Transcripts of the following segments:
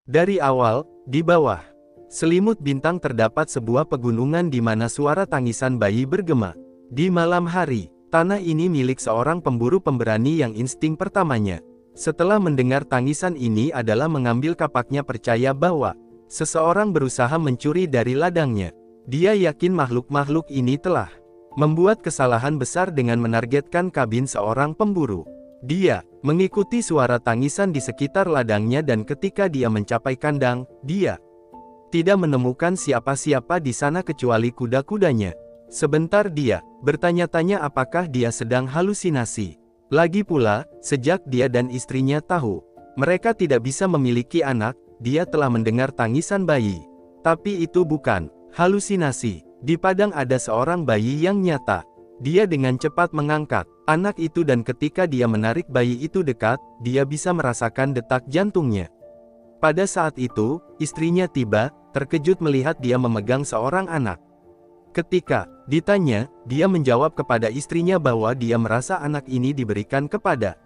Dari awal, di bawah selimut bintang terdapat sebuah pegunungan di mana suara tangisan bayi bergema. Di malam hari, tanah ini milik seorang pemburu pemberani yang insting pertamanya. Setelah mendengar tangisan ini adalah mengambil kapaknya percaya bahwa seseorang berusaha mencuri dari ladangnya. Dia yakin makhluk-makhluk ini telah membuat kesalahan besar dengan menargetkan kabin seorang pemburu. Dia mengikuti suara tangisan di sekitar ladangnya dan ketika dia mencapai kandang, dia tidak menemukan siapa-siapa di sana kecuali kuda-kudanya. Sebentar dia bertanya-tanya apakah dia sedang halusinasi. Lagi pula, sejak dia dan istrinya tahu mereka tidak bisa memiliki anak, dia telah mendengar tangisan bayi. Tapi itu bukan halusinasi. Di padang ada seorang bayi yang nyata. Dia dengan cepat mengangkat anak itu dan ketika dia menarik bayi itu dekat, dia bisa merasakan detak jantungnya. Pada saat itu, istrinya tiba, terkejut melihat dia memegang seorang anak. Ketika ditanya, dia menjawab kepada istrinya bahwa dia merasa anak ini diberikan kepada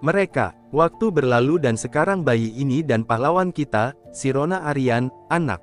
mereka. Waktu berlalu dan sekarang bayi ini dan pahlawan kita, Sirona Aryan, anak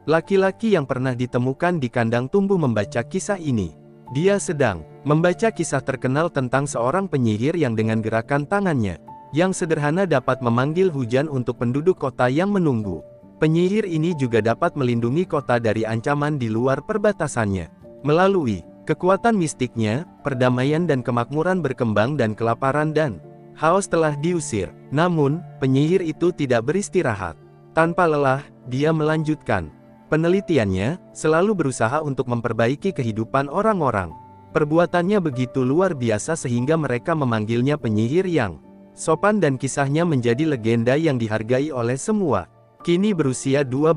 laki-laki yang pernah ditemukan di kandang tumbuh membaca kisah ini. Dia sedang membaca kisah terkenal tentang seorang penyihir yang dengan gerakan tangannya yang sederhana dapat memanggil hujan untuk penduduk kota yang menunggu. Penyihir ini juga dapat melindungi kota dari ancaman di luar perbatasannya. Melalui kekuatan mistiknya, perdamaian dan kemakmuran berkembang dan kelaparan dan haus telah diusir. Namun, penyihir itu tidak beristirahat. Tanpa lelah, dia melanjutkan penelitiannya, selalu berusaha untuk memperbaiki kehidupan orang-orang. Perbuatannya begitu luar biasa sehingga mereka memanggilnya penyihir yang sopan dan kisahnya menjadi legenda yang dihargai oleh semua. Kini berusia 12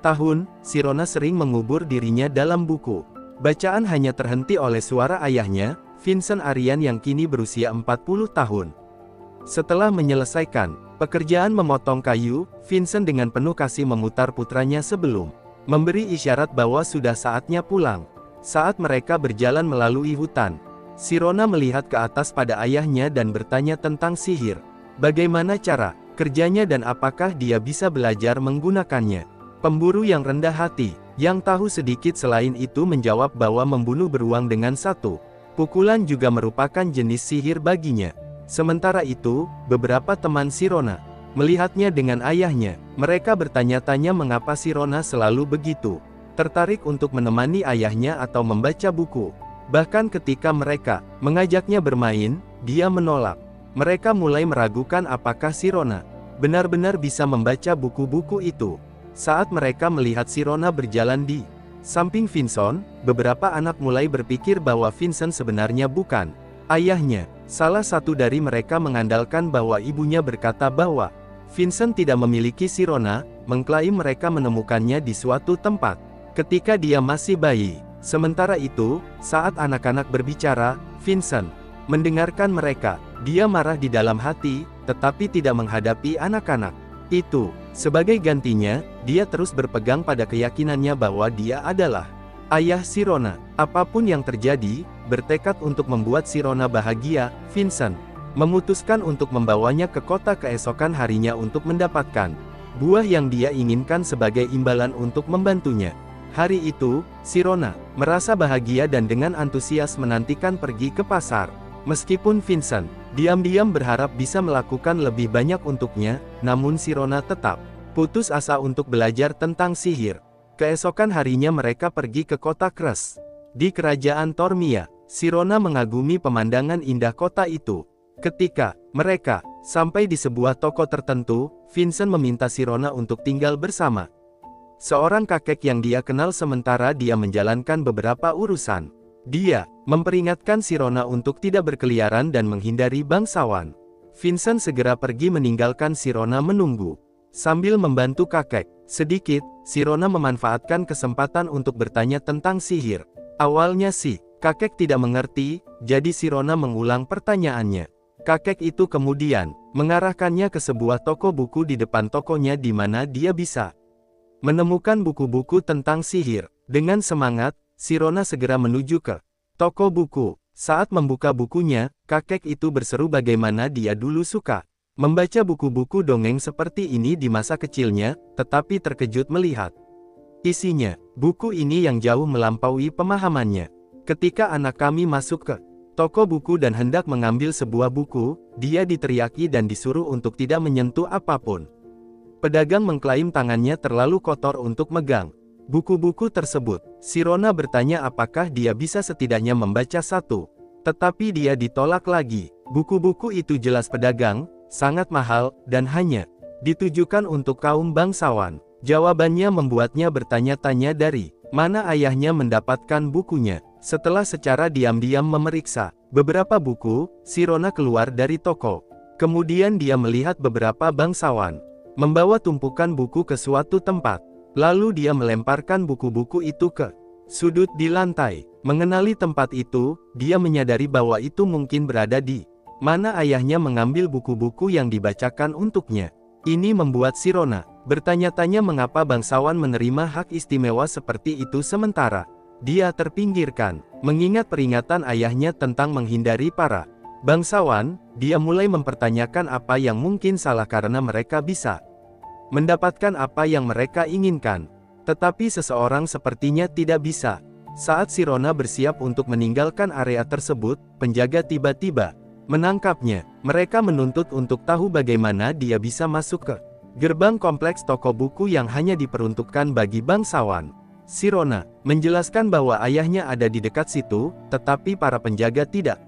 tahun, Sirona sering mengubur dirinya dalam buku. Bacaan hanya terhenti oleh suara ayahnya, Vincent Aryan yang kini berusia 40 tahun. Setelah menyelesaikan pekerjaan memotong kayu, Vincent dengan penuh kasih memutar putranya sebelum memberi isyarat bahwa sudah saatnya pulang. Saat mereka berjalan melalui hutan, Sirona melihat ke atas pada ayahnya dan bertanya tentang sihir. Bagaimana cara kerjanya dan apakah dia bisa belajar menggunakannya? Pemburu yang rendah hati, yang tahu sedikit selain itu menjawab bahwa membunuh beruang dengan satu pukulan juga merupakan jenis sihir baginya. Sementara itu, beberapa teman Sirona melihatnya dengan ayahnya. Mereka bertanya-tanya mengapa Sirona selalu begitu tertarik untuk menemani ayahnya atau membaca buku. Bahkan ketika mereka mengajaknya bermain, dia menolak. Mereka mulai meragukan apakah Sirona benar-benar bisa membaca buku-buku itu. Saat mereka melihat Sirona berjalan di samping Vincent, beberapa anak mulai berpikir bahwa Vincent sebenarnya bukan ayahnya. Salah satu dari mereka mengandalkan bahwa ibunya berkata bahwa Vincent tidak memiliki Sirona, mengklaim mereka menemukannya di suatu tempat ketika dia masih bayi. Sementara itu, saat anak-anak berbicara, Vincent mendengarkan mereka. Dia marah di dalam hati, tetapi tidak menghadapi anak-anak itu. Sebagai gantinya, dia terus berpegang pada keyakinannya bahwa dia adalah ayah Sirona. Apapun yang terjadi, bertekad untuk membuat Sirona bahagia, Vincent memutuskan untuk membawanya ke kota keesokan harinya untuk mendapatkan buah yang dia inginkan sebagai imbalan untuk membantunya. Hari itu, Sirona merasa bahagia dan dengan antusias menantikan pergi ke pasar. Meskipun Vincent diam-diam berharap bisa melakukan lebih banyak untuknya, namun Sirona tetap putus asa untuk belajar tentang sihir. Keesokan harinya mereka pergi ke kota Kres. Di kerajaan Tormia, Sirona mengagumi pemandangan indah kota itu. Ketika mereka sampai di sebuah toko tertentu, Vincent meminta Sirona untuk tinggal bersama seorang kakek yang dia kenal sementara dia menjalankan beberapa urusan. Dia memperingatkan Sirona untuk tidak berkeliaran dan menghindari bangsawan. Vincent segera pergi meninggalkan Sirona menunggu. Sambil membantu kakek sedikit, Sirona memanfaatkan kesempatan untuk bertanya tentang sihir. Awalnya si kakek tidak mengerti, jadi Sirona mengulang pertanyaannya. Kakek itu kemudian mengarahkannya ke sebuah toko buku di depan tokonya di mana dia bisa menemukan buku-buku tentang sihir. Dengan semangat, Sirona segera menuju ke toko buku. Saat membuka bukunya, kakek itu berseru bagaimana dia dulu suka membaca buku-buku dongeng seperti ini di masa kecilnya, tetapi terkejut melihat isinya. Buku ini yang jauh melampaui pemahamannya. Ketika anak kami masuk ke toko buku dan hendak mengambil sebuah buku, dia diteriaki dan disuruh untuk tidak menyentuh apapun. Pedagang mengklaim tangannya terlalu kotor untuk megang buku-buku tersebut. Sirona bertanya apakah dia bisa setidaknya membaca satu. Tetapi dia ditolak lagi. Buku-buku itu jelas pedagang, sangat mahal, dan hanya ditujukan untuk kaum bangsawan. Jawabannya membuatnya bertanya-tanya dari mana ayahnya mendapatkan bukunya. Setelah secara diam-diam memeriksa beberapa buku, Sirona keluar dari toko. Kemudian dia melihat beberapa bangsawan membawa tumpukan buku ke suatu tempat. Lalu dia melemparkan buku-buku itu ke sudut di lantai. Mengenali tempat itu, dia menyadari bahwa itu mungkin berada di mana ayahnya mengambil buku-buku yang dibacakan untuknya. Ini membuat Sirona bertanya-tanya mengapa bangsawan menerima hak istimewa seperti itu sementara dia terpinggirkan. Mengingat peringatan ayahnya tentang menghindari para bangsawan, dia mulai mempertanyakan apa yang mungkin salah karena mereka bisa mendapatkan apa yang mereka inginkan. Tetapi seseorang sepertinya tidak bisa. Saat Sirona bersiap untuk meninggalkan area tersebut, penjaga tiba-tiba menangkapnya. Mereka menuntut untuk tahu bagaimana dia bisa masuk ke gerbang kompleks toko buku yang hanya diperuntukkan bagi bangsawan. Sirona menjelaskan bahwa ayahnya ada di dekat situ, tetapi para penjaga tidak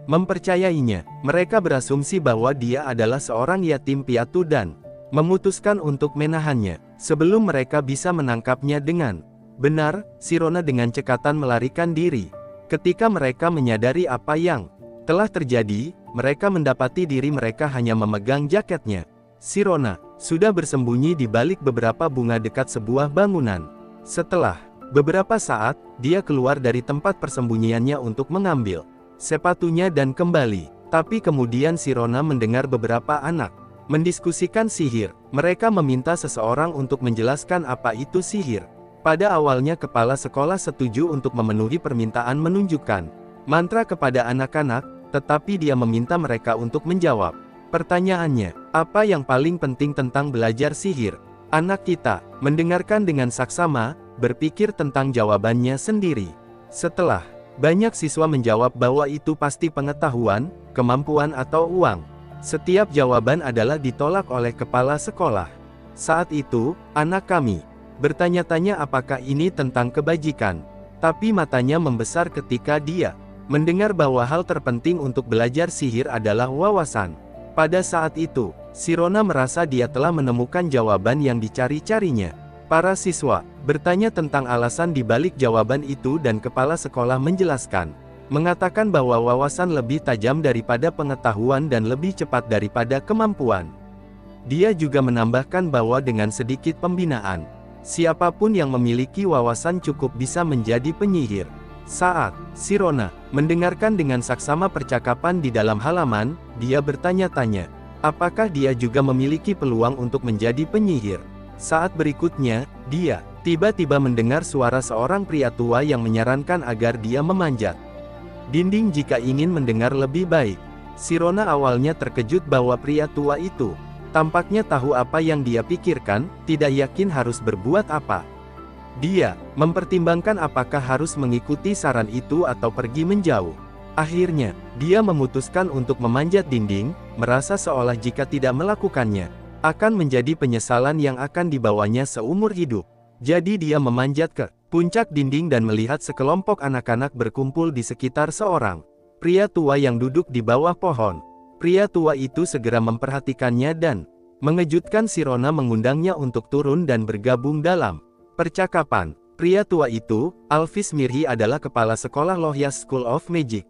mempercayainya. Mereka berasumsi bahwa dia adalah seorang yatim piatu dan memutuskan untuk menahannya sebelum mereka bisa menangkapnya dengan benar. Sirona dengan cekatan melarikan diri. Ketika mereka menyadari apa yang telah terjadi, mereka mendapati diri mereka hanya memegang jaketnya. Sirona sudah bersembunyi di balik beberapa bunga dekat sebuah bangunan. Setelah beberapa saat, dia keluar dari tempat persembunyiannya untuk mengambil sepatunya dan kembali. Tapi kemudian Sirona mendengar beberapa anak mendiskusikan sihir. Mereka meminta seseorang untuk menjelaskan apa itu sihir. Pada awalnya kepala sekolah setuju untuk memenuhi permintaan menunjukkan mantra kepada anak-anak, tetapi dia meminta mereka untuk menjawab pertanyaannya. Apa yang paling penting tentang belajar sihir? Anak kita mendengarkan dengan saksama, berpikir tentang jawabannya sendiri. Setelah banyak siswa menjawab bahwa itu pasti pengetahuan, kemampuan atau uang, setiap jawaban adalah ditolak oleh kepala sekolah. Saat itu, anak kami bertanya-tanya apakah ini tentang kebajikan. Tapi matanya membesar ketika dia mendengar bahwa hal terpenting untuk belajar sihir adalah wawasan. Pada saat itu, Sirona merasa dia telah menemukan jawaban yang dicari-carinya. Para siswa bertanya tentang alasan di balik jawaban itu dan kepala sekolah menjelaskan, mengatakan bahwa wawasan lebih tajam daripada pengetahuan dan lebih cepat daripada kemampuan. Dia juga menambahkan bahwa dengan sedikit pembinaan, siapapun yang memiliki wawasan cukup bisa menjadi penyihir. Saat Sirona mendengarkan dengan saksama percakapan di dalam halaman, dia bertanya-tanya, apakah dia juga memiliki peluang untuk menjadi penyihir. Saat berikutnya, dia tiba-tiba mendengar suara seorang pria tua yang menyarankan agar dia memanjat dinding jika ingin mendengar lebih baik. Sirona awalnya terkejut bahwa pria tua itu tampaknya tahu apa yang dia pikirkan, tidak yakin harus berbuat apa. Dia mempertimbangkan apakah harus mengikuti saran itu atau pergi menjauh. Akhirnya, dia memutuskan untuk memanjat dinding, merasa seolah jika tidak melakukannya, akan menjadi penyesalan yang akan dibawanya seumur hidup. Jadi dia memanjat ke puncak dinding dan melihat sekelompok anak-anak berkumpul di sekitar seorang pria tua yang duduk di bawah pohon. Pria tua itu segera memperhatikannya dan mengejutkan Sirona mengundangnya untuk turun dan bergabung dalam percakapan. Pria tua itu, Alphys Mirhi, adalah kepala sekolah Lohias School of Magic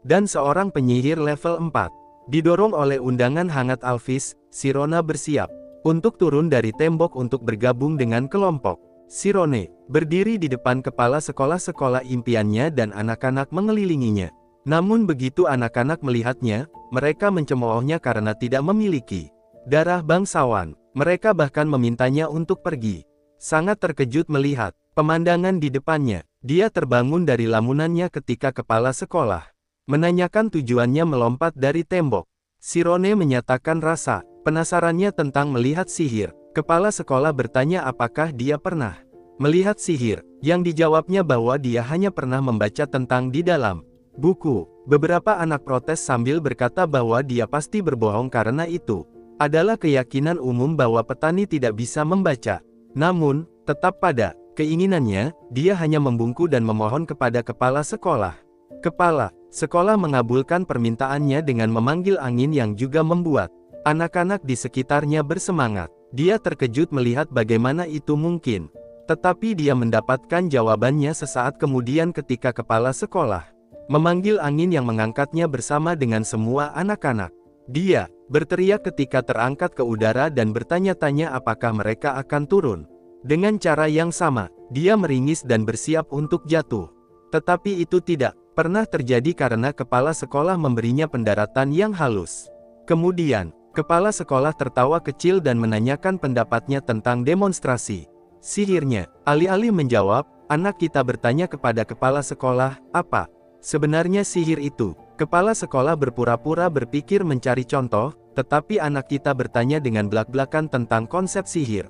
dan seorang penyihir level 4. Didorong oleh undangan hangat Alphys, Sirona bersiap untuk turun dari tembok untuk bergabung dengan kelompok. Sirone berdiri di depan kepala sekolah-sekolah impiannya dan anak-anak mengelilinginya. Namun begitu anak-anak melihatnya, mereka mencemoohnya karena tidak memiliki darah bangsawan. Mereka bahkan memintanya untuk pergi. Sangat terkejut melihat pemandangan di depannya, dia terbangun dari lamunannya ketika kepala sekolah menanyakan tujuannya melompat dari tembok. Shirone menyatakan rasa penasarannya tentang melihat sihir. Kepala sekolah bertanya apakah dia pernah melihat sihir, yang dijawabnya bahwa dia hanya pernah membaca tentang di dalam buku. Beberapa anak protes sambil berkata bahwa dia pasti berbohong karena itu adalah keyakinan umum bahwa petani tidak bisa membaca. Namun, tetap pada keinginannya, dia hanya membungkuk dan memohon kepada kepala sekolah. Kepala sekolah mengabulkan permintaannya dengan memanggil angin yang juga membuat anak-anak di sekitarnya bersemangat. Dia terkejut melihat bagaimana itu mungkin. Tetapi dia mendapatkan jawabannya sesaat kemudian ketika kepala sekolah memanggil angin yang mengangkatnya bersama dengan semua anak-anak. Dia berteriak ketika terangkat ke udara dan bertanya-tanya apakah mereka akan turun. Dengan cara yang sama, dia meringis dan bersiap untuk jatuh. Tetapi itu tidak pernah terjadi karena kepala sekolah memberinya pendaratan yang halus. Kemudian, kepala sekolah tertawa kecil dan menanyakan pendapatnya tentang demonstrasi sihirnya. Alih-alih menjawab, anak kita bertanya kepada kepala sekolah, apa sebenarnya sihir itu? Kepala sekolah berpura-pura berpikir mencari contoh, tetapi anak kita bertanya dengan belak-belakan tentang konsep sihir.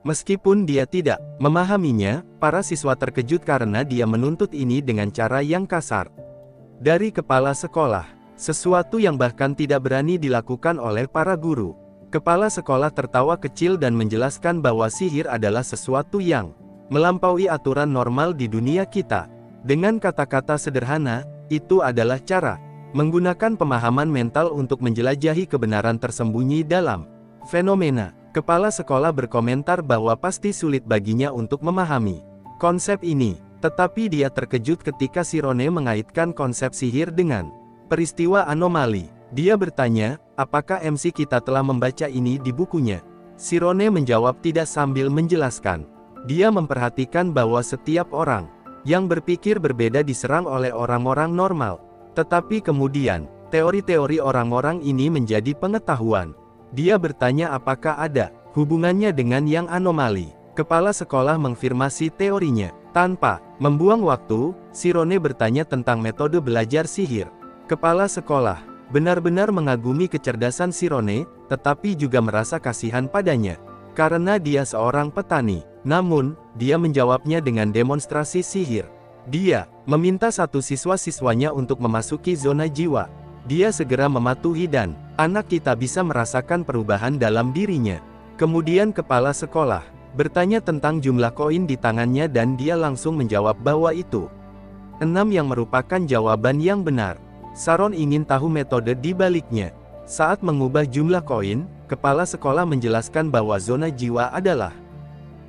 Meskipun dia tidak memahaminya, para siswa terkejut karena dia menuntut ini dengan cara yang kasar dari kepala sekolah, sesuatu yang bahkan tidak berani dilakukan oleh para guru. Kepala sekolah tertawa kecil dan menjelaskan bahwa sihir adalah sesuatu yang melampaui aturan normal di dunia kita. Dengan kata-kata sederhana, itu adalah cara menggunakan pemahaman mental untuk menjelajahi kebenaran tersembunyi dalam fenomena. Kepala sekolah berkomentar bahwa pasti sulit baginya untuk memahami konsep ini, tetapi dia terkejut ketika Shirone mengaitkan konsep sihir dengan peristiwa anomali. Dia bertanya, apakah MC kita telah membaca ini di bukunya? Shirone menjawab tidak sambil menjelaskan. Dia memperhatikan bahwa setiap orang yang berpikir berbeda diserang oleh orang-orang normal. Tetapi kemudian, teori-teori orang-orang ini menjadi pengetahuan. Dia bertanya apakah ada hubungannya dengan yang anomali. Kepala sekolah mengafirmasi teorinya. Tanpa membuang waktu, Shirone bertanya tentang metode belajar sihir. Kepala sekolah benar-benar mengagumi kecerdasan Shirone, tetapi juga merasa kasihan padanya. Karena dia seorang petani. Namun, dia menjawabnya dengan demonstrasi sihir. Dia meminta satu siswa-siswanya untuk memasuki zona jiwa. Dia segera mematuhi dan anak kita bisa merasakan perubahan dalam dirinya. Kemudian kepala sekolah bertanya tentang jumlah koin di tangannya dan dia langsung menjawab bahwa itu 6 yang merupakan jawaban yang benar. Sharon ingin tahu metode di baliknya. Saat mengubah jumlah koin, kepala sekolah menjelaskan bahwa zona jiwa adalah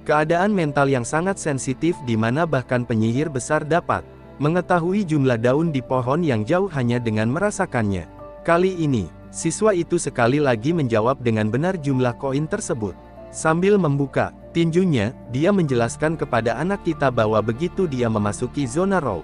keadaan mental yang sangat sensitif di mana bahkan penyihir besar dapat mengetahui jumlah daun di pohon yang jauh hanya dengan merasakannya. Kali ini, siswa itu sekali lagi menjawab dengan benar jumlah koin tersebut. Sambil membuka tinjunya, dia menjelaskan kepada anak kita bahwa begitu dia memasuki zona raw,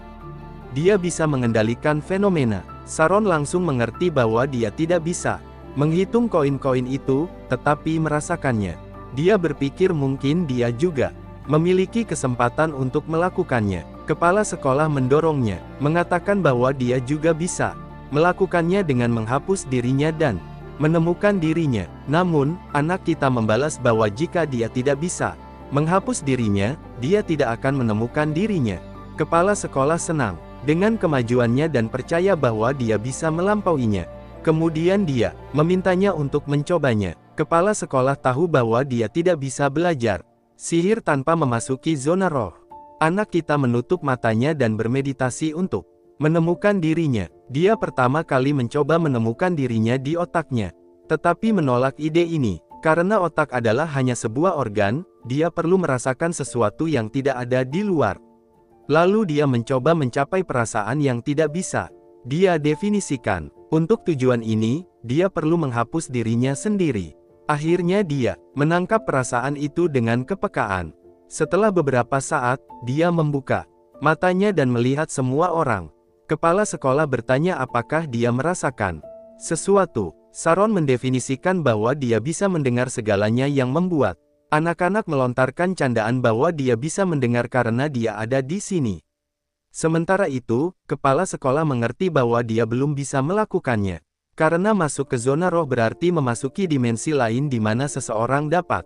dia bisa mengendalikan fenomena. Sharon langsung mengerti bahwa dia tidak bisa menghitung koin-koin itu, tetapi merasakannya. Dia berpikir mungkin dia juga memiliki kesempatan untuk melakukannya. Kepala sekolah mendorongnya, mengatakan bahwa dia juga bisa melakukannya dengan menghapus dirinya dan menemukan dirinya. Namun, anak kita membalas bahwa jika dia tidak bisa menghapus dirinya, dia tidak akan menemukan dirinya. Kepala sekolah senang dengan kemajuannya dan percaya bahwa dia bisa melampauinya. Kemudian dia memintanya untuk mencobanya. Kepala sekolah tahu bahwa dia tidak bisa belajar sihir tanpa memasuki zona roh. Anak kita menutup matanya dan bermeditasi untuk menemukan dirinya. Dia pertama kali mencoba menemukan dirinya di otaknya, tetapi menolak ide ini. Karena otak adalah hanya sebuah organ, dia perlu merasakan sesuatu yang tidak ada di luar. Lalu dia mencoba mencapai perasaan yang tidak bisa dia definisikan. Untuk tujuan ini, dia perlu menghapus dirinya sendiri. Akhirnya dia menangkap perasaan itu dengan kepekaan. Setelah beberapa saat, dia membuka matanya dan melihat semua orang. Kepala sekolah bertanya apakah dia merasakan sesuatu. Sharon mendefinisikan bahwa dia bisa mendengar segalanya yang membuat anak-anak melontarkan candaan bahwa dia bisa mendengar karena dia ada di sini. Sementara itu, kepala sekolah mengerti bahwa dia belum bisa melakukannya. Karena masuk ke zona roh berarti memasuki dimensi lain di mana seseorang dapat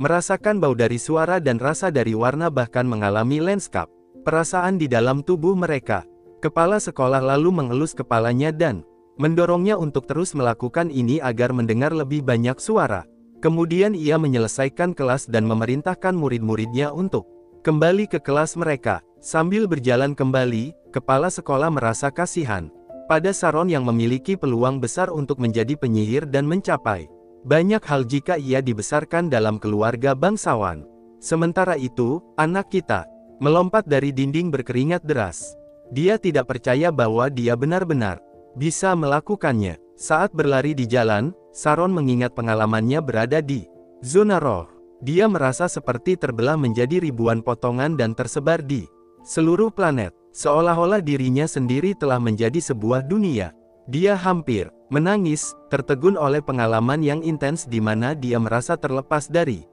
merasakan bau dari suara dan rasa dari warna, bahkan mengalami landscape perasaan di dalam tubuh mereka. Kepala sekolah lalu mengelus kepalanya dan mendorongnya untuk terus melakukan ini agar mendengar lebih banyak suara. Kemudian ia menyelesaikan kelas dan memerintahkan murid-muridnya untuk kembali ke kelas mereka. Sambil berjalan kembali, kepala sekolah merasa kasihan pada Saron yang memiliki peluang besar untuk menjadi penyihir dan mencapai banyak hal jika ia dibesarkan dalam keluarga bangsawan. Sementara itu, anak kita melompat dari dinding berkeringat deras. Dia tidak percaya bahwa dia benar-benar bisa melakukannya. Saat berlari di jalan, Saron mengingat pengalamannya berada di zona roh. Dia merasa seperti terbelah menjadi ribuan potongan dan tersebar di seluruh planet. Seolah-olah dirinya sendiri telah menjadi sebuah dunia. Dia hampir menangis, tertegun oleh pengalaman yang intens di mana dia merasa terlepas dari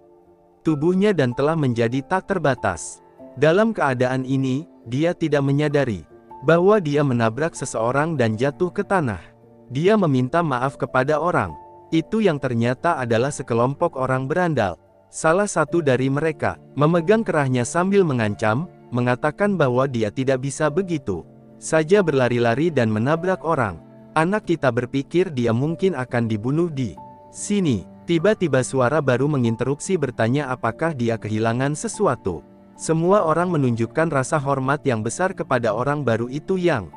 tubuhnya dan telah menjadi tak terbatas. Dalam keadaan ini, dia tidak menyadari bahwa dia menabrak seseorang dan jatuh ke tanah. Dia meminta maaf kepada orang itu yang ternyata adalah sekelompok orang berandal. Salah satu dari mereka memegang kerahnya sambil mengancam, mengatakan bahwa dia tidak bisa begitu saja berlari-lari dan menabrak orang. Anak kita berpikir dia mungkin akan dibunuh di sini. Tiba-tiba suara baru menginterupsi bertanya apakah dia kehilangan sesuatu. Semua orang menunjukkan rasa hormat yang besar kepada orang baru itu yang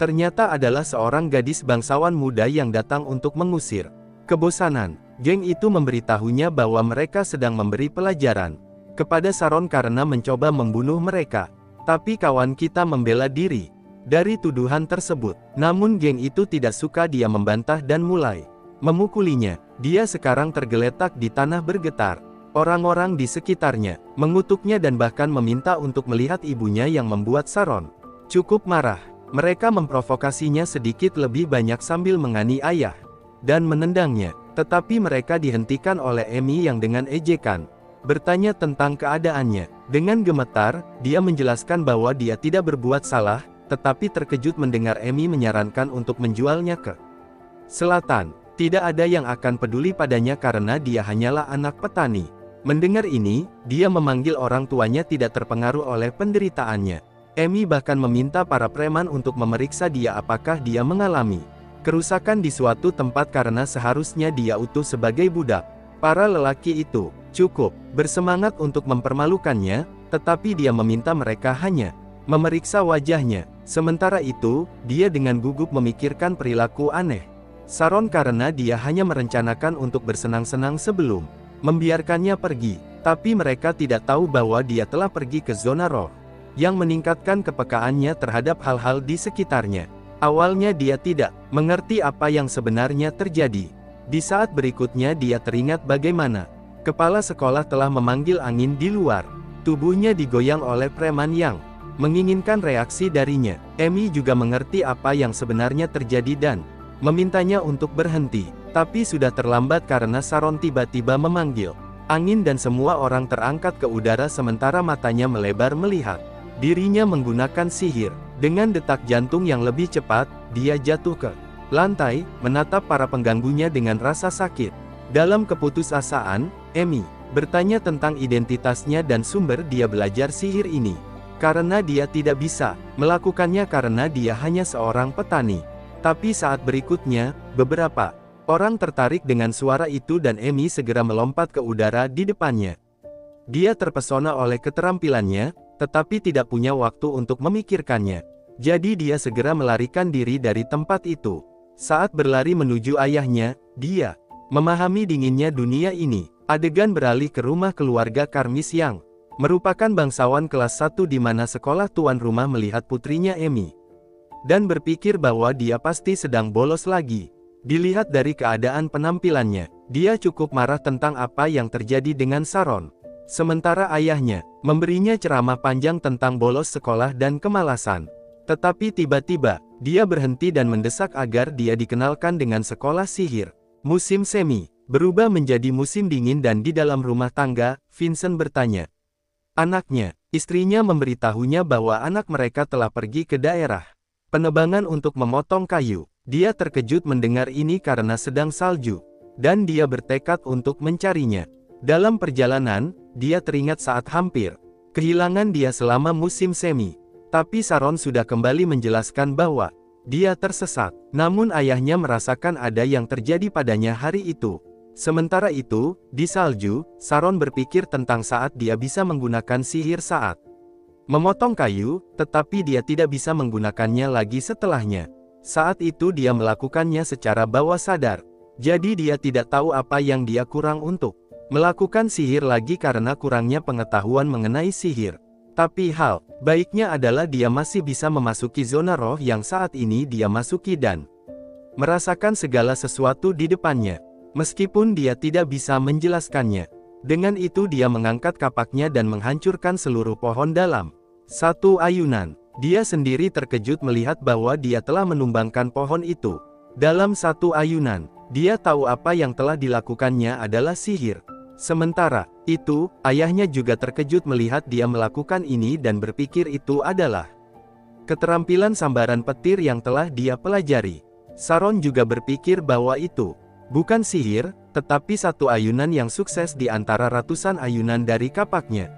ternyata adalah seorang gadis bangsawan muda yang datang untuk mengusir kebosanan. Geng itu memberitahunya bahwa mereka sedang memberi pelajaran kepada Saron karena mencoba membunuh mereka. Tapi kawan kita membela diri dari tuduhan tersebut. Namun geng itu tidak suka dia membantah dan mulai memukulinya. Dia sekarang tergeletak di tanah bergetar. Orang-orang di sekitarnya mengutuknya dan bahkan meminta untuk melihat ibunya yang membuat Saron cukup marah. Mereka memprovokasinya sedikit lebih banyak sambil menganiaya dan menendangnya. Tetapi mereka dihentikan oleh Emi yang dengan ejekan bertanya tentang keadaannya. Dengan gemetar, dia menjelaskan bahwa dia tidak berbuat salah, tetapi terkejut mendengar Emi menyarankan untuk menjualnya ke selatan. Tidak ada yang akan peduli padanya karena dia hanyalah anak petani. Mendengar ini, dia memanggil orang tuanya tidak terpengaruh oleh penderitaannya. Emi bahkan meminta para preman untuk memeriksa dia apakah dia mengalami kerusakan di suatu tempat karena seharusnya dia utuh sebagai budak. Para lelaki itu cukup bersemangat untuk mempermalukannya, tetapi dia meminta mereka hanya memeriksa wajahnya. Sementara itu, dia dengan gugup memikirkan perilaku aneh Saron karena dia hanya merencanakan untuk bersenang-senang sebelum membiarkannya pergi. Tapi mereka tidak tahu bahwa dia telah pergi ke zona roh yang meningkatkan kepekaannya terhadap hal-hal di sekitarnya. Awalnya dia tidak mengerti apa yang sebenarnya terjadi. Di saat berikutnya dia teringat bagaimana kepala sekolah telah memanggil angin di luar. Tubuhnya digoyang oleh preman yang menginginkan reaksi darinya. Emi juga mengerti apa yang sebenarnya terjadi dan memintanya untuk berhenti. Tapi sudah terlambat karena Saron tiba-tiba memanggil angin dan semua orang terangkat ke udara sementara matanya melebar melihat dirinya menggunakan sihir. Dengan detak jantung yang lebih cepat, dia jatuh ke lantai, menatap para pengganggunya dengan rasa sakit. Dalam keputusasaan, Emi bertanya tentang identitasnya dan sumber dia belajar sihir ini. Karena dia tidak bisa melakukannya karena dia hanya seorang petani. Tapi saat berikutnya, beberapa orang tertarik dengan suara itu dan Emi segera melompat ke udara di depannya. Dia terpesona oleh keterampilannya, tetapi tidak punya waktu untuk memikirkannya. Jadi dia segera melarikan diri dari tempat itu. Saat berlari menuju ayahnya, dia memahami dinginnya dunia ini. Adegan beralih ke rumah keluarga Karmis yang merupakan bangsawan kelas 1 di mana sekolah tuan rumah melihat putrinya Emi dan berpikir bahwa dia pasti sedang bolos lagi. Dilihat dari keadaan penampilannya, dia cukup marah tentang apa yang terjadi dengan Saron. Sementara ayahnya memberinya ceramah panjang tentang bolos sekolah dan kemalasan. Tetapi tiba-tiba, dia berhenti dan mendesak agar dia dikenalkan dengan sekolah sihir. Musim semi berubah menjadi musim dingin dan di dalam rumah tangga, Vincent bertanya anaknya. Istrinya memberitahunya bahwa anak mereka telah pergi ke daerah penebangan untuk memotong kayu. Dia terkejut mendengar ini karena sedang salju, dan dia bertekad untuk mencarinya. Dalam perjalanan, dia teringat saat hampir kehilangan dia selama musim semi. Tapi Saron sudah kembali menjelaskan bahwa dia tersesat. Namun ayahnya merasakan ada yang terjadi padanya hari itu. Sementara itu, di salju, Saron berpikir tentang saat dia bisa menggunakan sihir saat memotong kayu, tetapi dia tidak bisa menggunakannya lagi setelahnya. Saat itu dia melakukannya secara bawah sadar. Jadi dia tidak tahu apa yang dia kurang untuk melakukan sihir lagi karena kurangnya pengetahuan mengenai sihir. Tapi hal baiknya adalah dia masih bisa memasuki zona roh yang saat ini dia masuki dan merasakan segala sesuatu di depannya. Meskipun dia tidak bisa menjelaskannya. Dengan itu dia mengangkat kapaknya dan menghancurkan seluruh pohon dalam satu ayunan. Dia sendiri terkejut melihat bahwa dia telah menumbangkan pohon itu dalam satu ayunan. Dia tahu apa yang telah dilakukannya adalah sihir. Sementara itu, ayahnya juga terkejut melihat dia melakukan ini dan berpikir itu adalah keterampilan sambaran petir yang telah dia pelajari. Saron juga berpikir bahwa itu bukan sihir, tetapi satu ayunan yang sukses di antara ratusan ayunan dari kapaknya.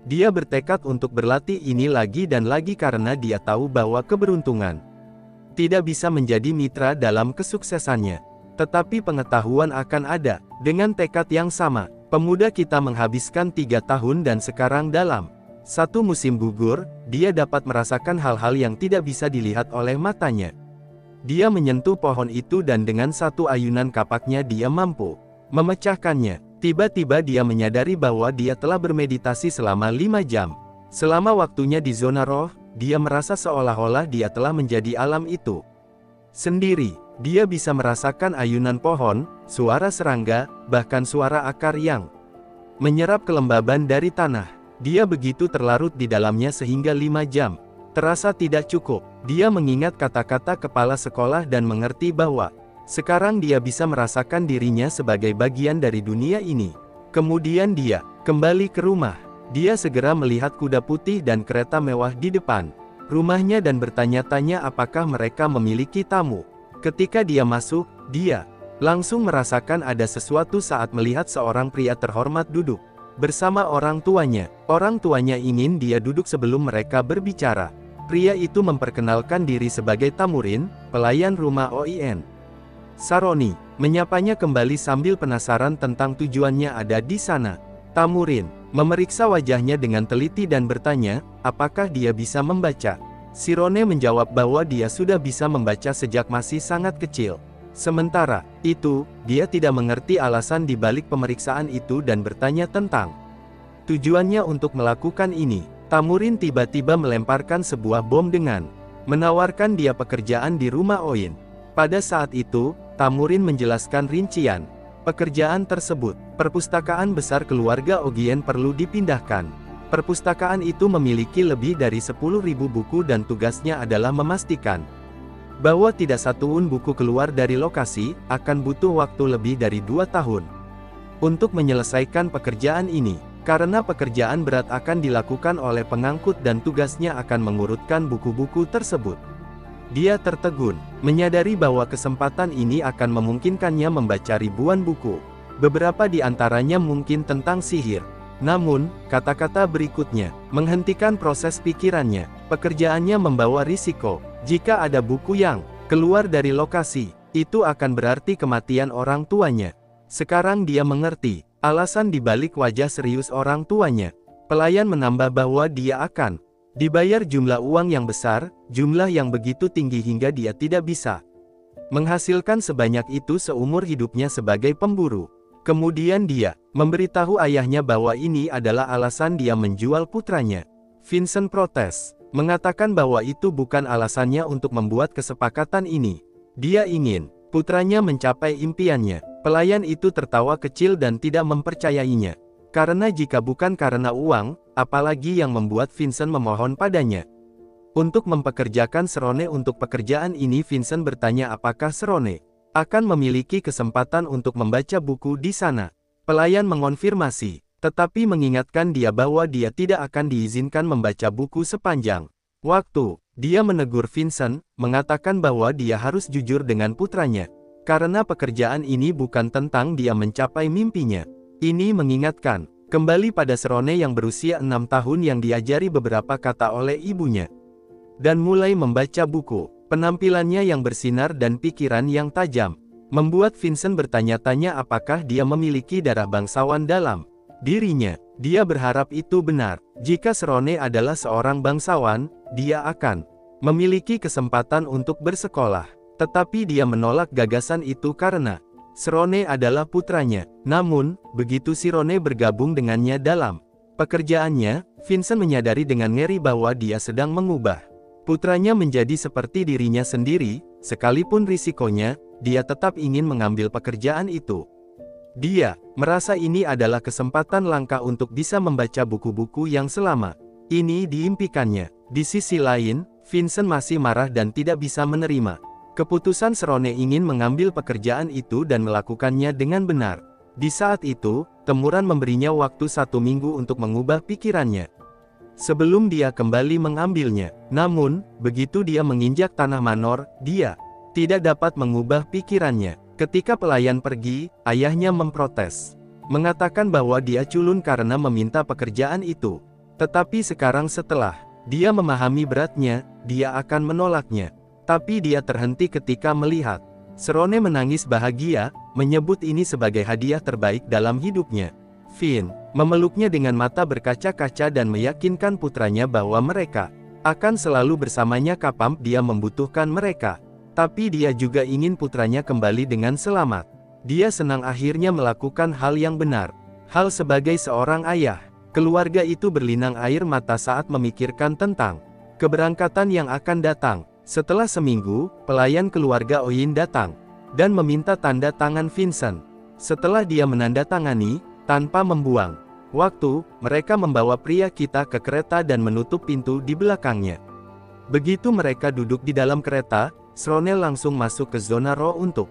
Dia bertekad untuk berlatih ini lagi dan lagi karena dia tahu bahwa keberuntungan tidak bisa menjadi mitra dalam kesuksesannya. Tetapi pengetahuan akan ada. Dengan tekad yang sama, pemuda kita menghabiskan 3 tahun dan sekarang dalam satu musim gugur, dia dapat merasakan hal-hal yang tidak bisa dilihat oleh matanya. Dia menyentuh pohon itu dan dengan satu ayunan kapaknya dia mampu memecahkannya. Tiba-tiba dia menyadari bahwa dia telah bermeditasi selama 5 jam. Selama waktunya di zona roh, dia merasa seolah-olah dia telah menjadi alam itu sendiri. Dia bisa merasakan ayunan pohon, suara serangga, bahkan suara akar yang menyerap kelembaban dari tanah. Dia begitu terlarut di dalamnya sehingga 5 jam terasa tidak cukup. Dia mengingat kata-kata kepala sekolah dan mengerti bahwa sekarang dia bisa merasakan dirinya sebagai bagian dari dunia ini. Kemudian dia kembali ke rumah. Dia segera melihat kuda putih dan kereta mewah di depan rumahnya dan bertanya-tanya apakah mereka memiliki tamu. Ketika dia masuk, dia langsung merasakan ada sesuatu saat melihat seorang pria terhormat duduk bersama orang tuanya. Orang tuanya ingin dia duduk sebelum mereka berbicara. Pria itu memperkenalkan diri sebagai Tamurin, pelayan rumah Oin. Saroni menyapanya kembali sambil penasaran tentang tujuannya ada di sana. Tamurin memeriksa wajahnya dengan teliti dan bertanya, apakah dia bisa membaca. Sirone menjawab bahwa dia sudah bisa membaca sejak masih sangat kecil. Sementara itu, dia tidak mengerti alasan di balik pemeriksaan itu dan bertanya tentang tujuannya untuk melakukan ini. Tamurin tiba-tiba melemparkan sebuah bom dengan menawarkan dia pekerjaan di rumah Oin. Pada saat itu, Tamurin menjelaskan rincian pekerjaan tersebut. Perpustakaan besar keluarga Ogien perlu dipindahkan. Perpustakaan itu memiliki lebih dari 10.000 buku dan tugasnya adalah memastikan bahwa tidak satupun buku keluar dari lokasi. Akan butuh waktu lebih dari 2 tahun untuk menyelesaikan pekerjaan ini, karena pekerjaan berat akan dilakukan oleh pengangkut dan tugasnya akan mengurutkan buku-buku tersebut. Dia tertegun, menyadari bahwa kesempatan ini akan memungkinkannya membaca ribuan buku. Beberapa di antaranya mungkin tentang sihir. Namun, kata-kata berikutnya menghentikan proses pikirannya. Pekerjaannya membawa risiko. Jika ada buku yang keluar dari lokasi, itu akan berarti kematian orang tuanya. Sekarang dia mengerti alasan dibalik wajah serius orang tuanya. Pelayan menambah bahwa dia akan dibayar jumlah uang yang besar, jumlah yang begitu tinggi hingga dia tidak bisa menghasilkan sebanyak itu seumur hidupnya sebagai pemburu. Kemudian dia memberitahu ayahnya bahwa ini adalah alasan dia menjual putranya. Vincent protes, mengatakan bahwa itu bukan alasannya untuk membuat kesepakatan ini. Dia ingin putranya mencapai impiannya. Pelayan itu tertawa kecil dan tidak mempercayainya. Karena jika bukan karena uang, apalagi yang membuat Vincent memohon padanya untuk mempekerjakan Serone untuk pekerjaan ini. Vincent bertanya apakah Serone akan memiliki kesempatan untuk membaca buku di sana. Pelayan mengonfirmasi, tetapi mengingatkan dia bahwa dia tidak akan diizinkan membaca buku sepanjang Waktu dia menegur Vincent, mengatakan bahwa dia harus jujur dengan putranya. Karena pekerjaan ini bukan tentang dia mencapai mimpinya. Ini mengingatkan kembali pada Serone yang berusia 6 tahun yang diajari beberapa kata oleh ibunya. Dan mulai membaca buku. Penampilannya yang bersinar dan pikiran yang tajam membuat Vincent bertanya-tanya apakah dia memiliki darah bangsawan dalam dirinya. Dia berharap itu benar. Jika Serone adalah seorang bangsawan, dia akan memiliki kesempatan untuk bersekolah. Tetapi dia menolak gagasan itu karena Serone adalah putranya. Namun, begitu Sirone bergabung dengannya dalam pekerjaannya, Vincent menyadari dengan ngeri bahwa dia sedang mengubah putranya menjadi seperti dirinya sendiri. Sekalipun risikonya, dia tetap ingin mengambil pekerjaan itu. Dia merasa ini adalah kesempatan langka untuk bisa membaca buku-buku yang selama ini diimpikannya. Di sisi lain, Vincent masih marah dan tidak bisa menerima keputusan Serone ingin mengambil pekerjaan itu dan melakukannya dengan benar. Di saat itu, Temuran memberinya waktu 1 minggu untuk mengubah pikirannya sebelum dia kembali mengambilnya. Namun, begitu dia menginjak tanah Manor, dia tidak dapat mengubah pikirannya. Ketika pelayan pergi, ayahnya memprotes, mengatakan bahwa dia culun karena meminta pekerjaan itu. Tetapi sekarang setelah dia memahami beratnya, dia akan menolaknya. Tapi dia terhenti ketika melihat Serone menangis bahagia, menyebut ini sebagai hadiah terbaik dalam hidupnya. Finn memeluknya dengan mata berkaca-kaca dan meyakinkan putranya bahwa mereka akan selalu bersamanya kapan dia membutuhkan mereka. Tapi dia juga ingin putranya kembali dengan selamat. Dia senang akhirnya melakukan hal yang benar. Hal sebagai seorang ayah, keluarga itu berlinang air mata saat memikirkan tentang keberangkatan yang akan datang. Setelah seminggu, pelayan keluarga Oyin datang dan meminta tanda tangan Vincent. Setelah dia menandatangani, tanpa membuang waktu, mereka membawa pria kita ke kereta dan menutup pintu di belakangnya. Begitu mereka duduk di dalam kereta, Serone langsung masuk ke zona roh untuk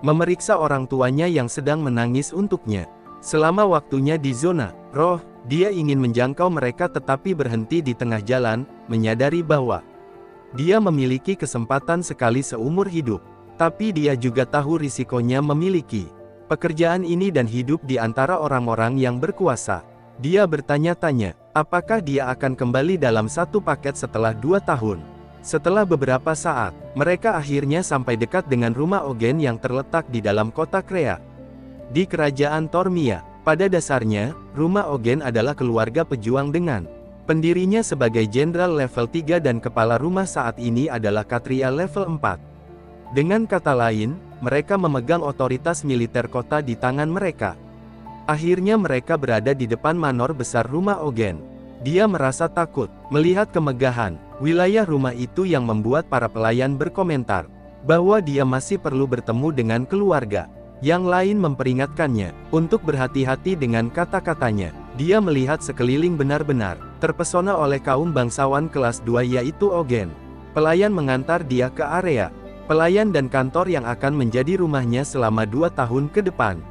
memeriksa orang tuanya yang sedang menangis untuknya. Selama waktunya di zona roh, dia ingin menjangkau mereka tetapi berhenti di tengah jalan, menyadari bahwa dia memiliki kesempatan sekali seumur hidup. Tapi dia juga tahu risikonya memiliki pekerjaan ini dan hidup di antara orang-orang yang berkuasa. Dia bertanya-tanya, apakah dia akan kembali dalam satu paket setelah 2 tahun. Setelah beberapa saat, mereka akhirnya sampai dekat dengan rumah Ogen yang terletak di dalam kota Krea. Di kerajaan Tormia, pada dasarnya, rumah Ogen adalah keluarga pejuang dengan pendirinya sebagai jenderal level 3 dan kepala rumah saat ini adalah Katria level 4. Dengan kata lain, mereka memegang otoritas militer kota di tangan mereka. Akhirnya mereka berada di depan manor besar rumah Ogen. Dia merasa takut melihat kemegahan wilayah rumah itu yang membuat para pelayan berkomentar bahwa dia masih perlu bertemu dengan keluarga. Yang lain memperingatkannya untuk berhati-hati dengan kata-katanya. Dia melihat sekeliling benar-benar terpesona oleh kaum bangsawan kelas 2 yaitu Ogen. Pelayan mengantar dia ke area pelayan dan kantor yang akan menjadi rumahnya selama 2 tahun ke depan.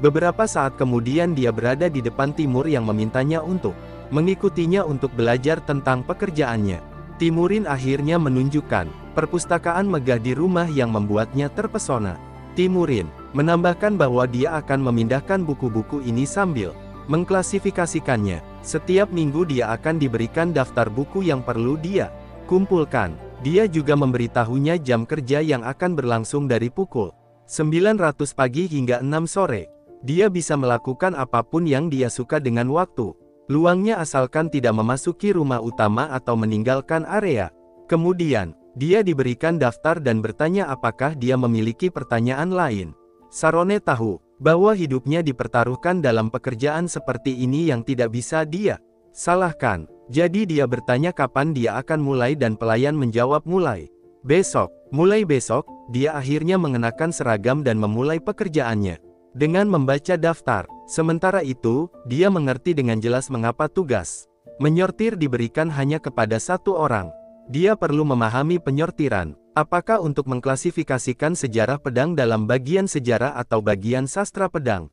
Beberapa saat kemudian dia berada di depan Timur yang memintanya untuk mengikutinya untuk belajar tentang pekerjaannya. Timurin akhirnya menunjukkan perpustakaan megah di rumah yang membuatnya terpesona. Timurin menambahkan bahwa dia akan memindahkan buku-buku ini sambil mengklasifikasikannya. Setiap minggu dia akan diberikan daftar buku yang perlu dia kumpulkan. Dia juga memberitahunya jam kerja yang akan berlangsung dari pukul 900 pagi hingga 6 sore. Dia bisa melakukan apapun yang dia suka dengan waktu luangnya asalkan tidak memasuki rumah utama atau meninggalkan area. Kemudian, dia diberikan daftar dan bertanya apakah dia memiliki pertanyaan lain. Sarone tahu bahwa hidupnya dipertaruhkan dalam pekerjaan seperti ini yang tidak bisa dia salahkan. Jadi dia bertanya kapan dia akan mulai dan pelayan menjawab mulai besok. Mulai besok, dia akhirnya mengenakan seragam dan memulai pekerjaannya dengan membaca daftar. Sementara itu, dia mengerti dengan jelas mengapa tugas menyortir diberikan hanya kepada satu orang. Dia perlu memahami penyortiran, apakah untuk mengklasifikasikan sejarah pedang dalam bagian sejarah atau bagian sastra pedang.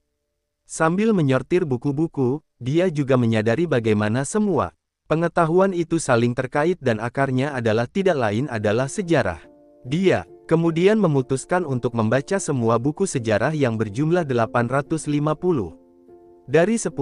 Sambil menyortir buku-buku, dia juga menyadari bagaimana semua Pengetahuan itu saling terkait dan akarnya adalah tidak lain adalah sejarah. Dia kemudian memutuskan untuk membaca semua buku sejarah yang berjumlah 850. Dari 10.000